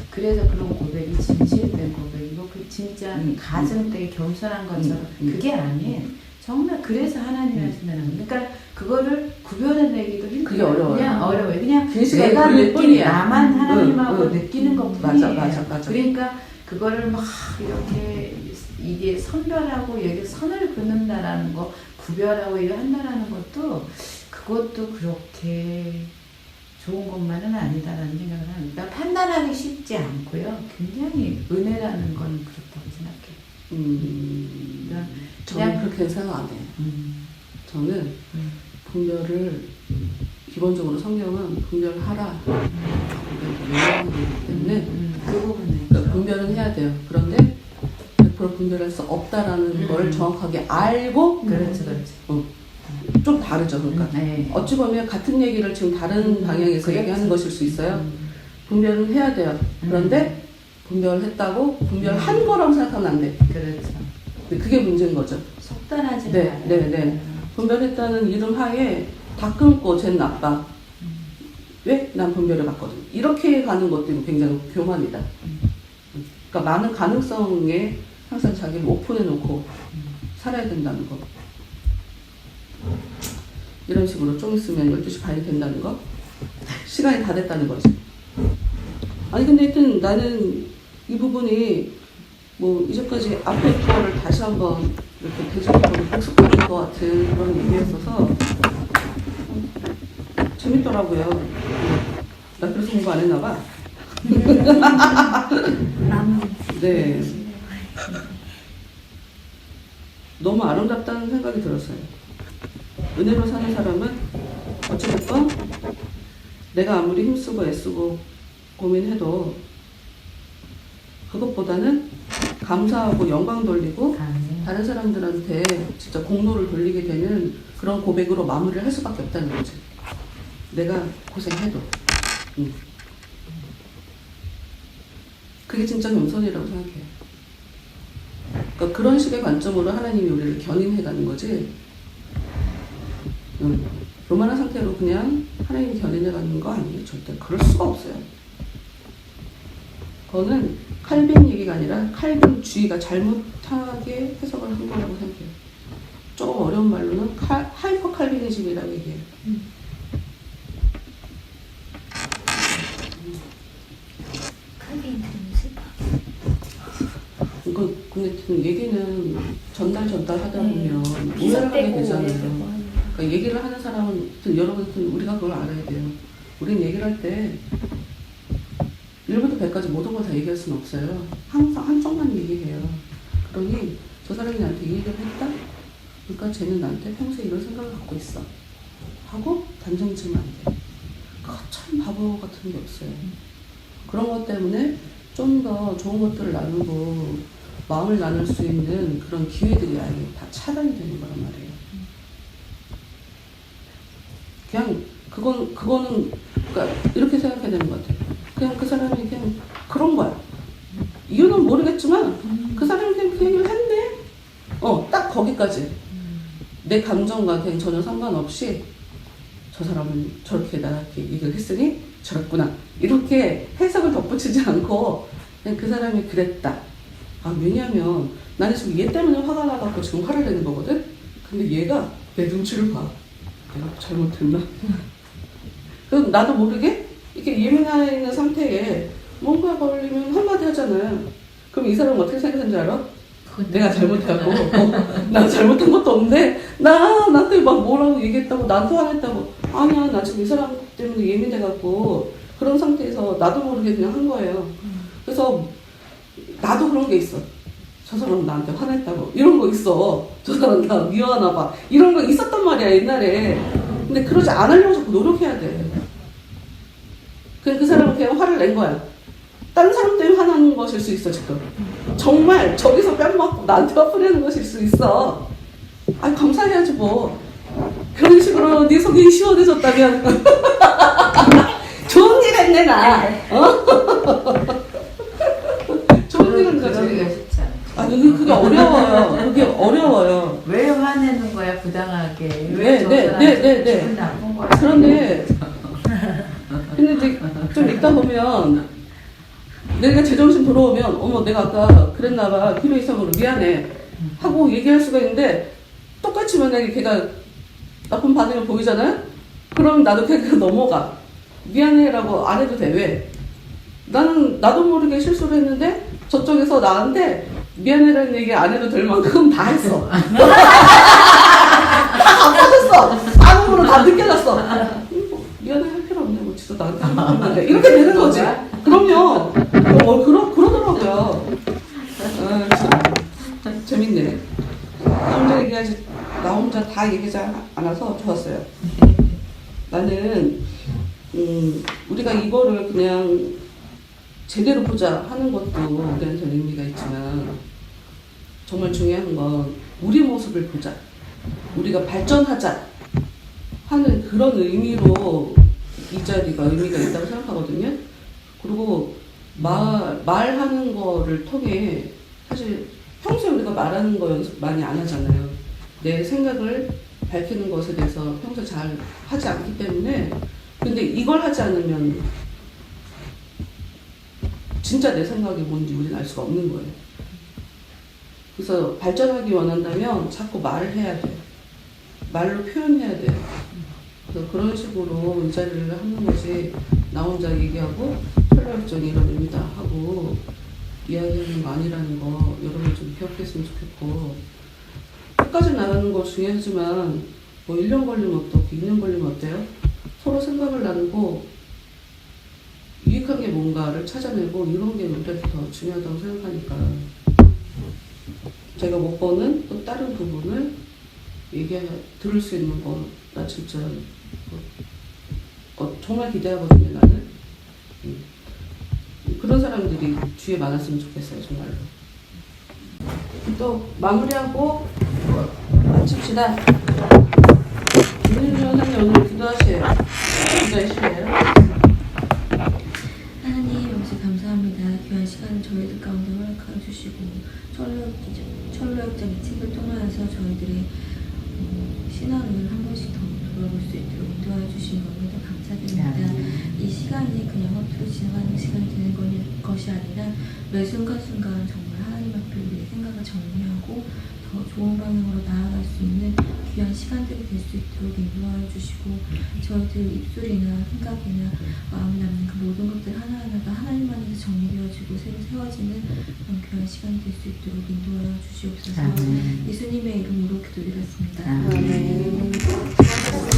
그래서 그런 고백이 진실된 고백이고 그 진짜 가정 되게 겸손한 것처럼 그게 아닌 정말 그래서 하나님이 하신다는 거. 그러니까 그거를 구별해내기도 힘들어요. 그게 어려워요. 그냥 어려워요. 그냥 그 시간에 내가 걸릴 느끼는 뿐이야. 나만 하나님하고 느끼는 것뿐이에요. 맞아. 그러니까 그거를 막 이렇게 이게 선별하고 여기 선을 긋는다라는 거, 구별하고 이거 한다라는 것도 그것도 그렇게 좋은 것만은 아니다라는 생각을 합니다. 그러니까 판단하기 쉽지 않고요. 굉장히 은혜라는 건 그렇다고 생각해요. 그러니까 저는 그렇게 생각 안 해요. 저는 분별을 기본적으로 성경은 분별하라 명령하기 때문에 그 부분은 그러니까 분별은 해야 돼요. 그런데 100% 분별할 수 없다라는 걸 정확하게 알고 그렇죠. 좀 다르죠. 그러니까 네. 어찌 보면 같은 얘기를 지금 다른 방향에서 그렇지. 얘기하는 것일 수 있어요. 분별은 해야 돼요. 그런데 분별했다고 분별한 거라고 생각하면 안 돼. 그렇죠. 근데 그게 문제인 거죠. 속단하지 네, 말아요. 네. 분별했다는 이름 하에 다 끊고 쟨 나빠. 왜? 난 분별해봤거든. 이렇게 가는 것도 굉장히 교만이다. 그러니까 많은 가능성에 항상 자기를 오픈해놓고 살아야 된다는 거. 이런 식으로 좀 있으면 12시 반이 된다는 거. 시간이 다 됐다는 거지. 아니 근데 하여튼 나는 이 부분이 뭐 이전까지 앞에 거를 다시 한번 이렇게 대중적으로 복습하는 것 같은 그런 얘기였어서 재밌더라고요. 나 그래서 공부 안 했나 봐. 네. 너무 아름답다는 생각이 들었어요. 은혜로 사는 사람은 어찌됐건 내가 아무리 힘쓰고 애쓰고 고민해도 그것보다는 감사하고 영광 돌리고 다른 사람들한테 진짜 공로를 돌리게 되는 그런 고백으로 마무리를 할 수밖에 없다는 거지. 내가 고생해도. 그게 진짜 겸손이라고 생각해요. 그러니까 그런 식의 관점으로 하나님이 우리를 견인해가는 거지. 교만한 상태로 그냥 하나님이 견인해가는 거 아니에요. 절대 그럴 수가 없어요. 그거는 칼빈 얘기가 아니라 칼빈 주의가 잘못하게 해석을 한 거라고 생각해요. 조금 어려운 말로는 하이퍼 칼빈이즘이라고 얘기해요. 하여튼 얘기는 전달 하다 보면 오해를 비슷되고 하게 오해되고 되잖아요. 하니까. 그러니까 얘기를 하는 사람은 여러분 우리가 그걸 알아야 돼요. 우린 얘기를 할 때 1부터 100까지 모든 걸 다 얘기할 수는 없어요. 항상 한쪽만 얘기해요. 그러니 저 사람이 나한테 이 얘기를 했다? 그러니까 쟤는 나한테 평소에 이런 생각을 갖고 있어. 하고 단정 지으면 안 돼. 그거 참 바보 같은 게 없어요. 그런 것 때문에 좀 더 좋은 것들을 나누고 마음을 나눌 수 있는 그런 기회들이 아예 다 차단이 되는 거란 말이에요. 그냥 그거는 그러니까 이렇게 생각해야 되는 것 같아요. 그냥 그 사람이 그냥 그런 거야. 이유는 모르겠지만 그 사람이 그냥 그 얘기를 했네. 딱 거기까지. 내 감정과 그냥 전혀 상관없이 저 사람은 저렇게 나한테 얘기를 했으니 저랬구나. 이렇게 해석을 덧붙이지 않고 그냥 그 사람이 그랬다. 왜냐면 나는 지금 얘 때문에 화가 나갖고 지금 화를 내는 거거든? 근데 얘가 내 눈치를 봐. 내가 잘못했나? 그럼 나도 모르게 이렇게 예민해 있는 상태에 뭔가 걸리면 한마디 하잖아요. 그럼 이 사람은 어떻게 생각하는 줄 알아? 내가 잘못하고 나 잘못한 것도 없는데 나한테 막 뭐라고 얘기했다고 나한테 화냈다고 아니야 나 지금 이 사람 때문에 예민해갖고 그런 상태에서 나도 모르게 그냥 한 거예요. 그래서 나도 그런 게 있어. 저 사람 나한테 화냈다고 이런 거 있어. 저 사람 나 미워하나 봐 이런 거 있었단 말이야 옛날에. 근데 그러지 않으려고 자꾸 노력해야 돼. 그 사람은 그냥 화를 낸 거야. 다른 사람 때문에 화나는 것일 수 있어 지금. 정말 저기서 뺨 맞고 나한테 화풀이하는 것일 수 있어. 감사해야지 뭐. 그런 식으로 네 속이 시원해졌다면 좋은 일 했네 나. 좋은 일은 그러기가 거지. 쉽지 않아. 그게 어려워요. 그게 어려워요. 왜 화내는 거야 부당하게? 네, 왜 저 네, 사람한테 네, 네, 기분 나쁜 거야? 그런데 근데 이제 좀 있다 보면 내가 제정신 돌아오면 어머 내가 아까 그랬나봐 필요 이상으로 미안해 하고 얘기할 수가 있는데 똑같이 만약에 걔가 나쁜 반응을 보이잖아요? 그럼 나도 그냥 넘어가. 미안해라고 안 해도 돼. 왜? 나도 모르게 실수를 했는데 저쪽에서 나한테 미안해라는 얘기 안 해도 될 만큼 다 했어. 다 갚아줬어. 아무로 다 느껴졌어. 미안해 할 필요 없네. 뭐 진짜 나한테 잘못했는데 이렇게 되는 거지. 그럼요. 그러더라고요. 참 재밌네. 나 혼자 얘기하지. 나 혼자 다 얘기하지 않아서 좋았어요. 나는 우리가 이거를 그냥 제대로 보자 하는 것도 우리한테 의미가 있지만 정말 중요한 건 우리 모습을 보자. 우리가 발전하자 하는 그런 의미로 이 자리가 의미가 있다고 생각하거든요. 그리고 말하는 거를 통해 사실 평소에 우리가 말하는 거 연습 많이 안 하잖아요. 내 생각을 밝히는 것에 대해서 평소에 잘 하지 않기 때문에 근데 이걸 하지 않으면 진짜 내 생각이 뭔지 우리는 알 수가 없는 거예요. 그래서 발전하기 원한다면 자꾸 말을 해야 돼. 말로 표현해야 돼. 그래서 그런 식으로 이 자리를 하는 것이 나 혼자 얘기하고 철학적인 이런 의미다 하고 이야기하는 거 아니라는 거 여러분 좀 기억했으면 좋겠고 끝까지 나가는 거 중요하지만 뭐 1년 걸리면 어떻고 2년 걸리면 어때요? 서로 생각을 나누고 유익한 게 뭔가를 찾아내고 이런 게 우리한테 더 중요하다고 생각하니까 제가 못 보는 또 다른 부분을 들을 수 있는 거 나 진짜 정말 기대하거든요 나는. 그런 사람들이 주위에 많았으면 좋겠어요 정말로. 또 마무리하고 마칩시다. 윤희준 선생님 오늘 기도하세요. 기도하시래요. 하나님 역시 감사합니다. 귀한 시간을 저희들 가운데 허락하여 주시고 철로역장 이 책을 통하여서 저희들의 신앙을 한 번씩 더 돌아볼 수 있도록 인도하여 주신 겁니다. 감사드립니다. 이 시간이 그냥 헛되이 지나가는 시간이 되는 것이 아니라 매 순간순간 정말 하나님 앞에 우리의 생각을 정리하고 더 좋은 방향으로 나아갈 수 있는 귀한 시간들이 될 수 있도록 인도하여 주시고 저희들 입술이나 생각이나 마음에 남는 그 모든 것들 하나하나가 하나님 안에서 정리되어지고 새로 세워지는 그런 귀한 시간이 될 수 있도록 인도하여 주시옵소서. 아멘. 예수님의 이름으로 기도드렸습니다. 아멘. 아멘.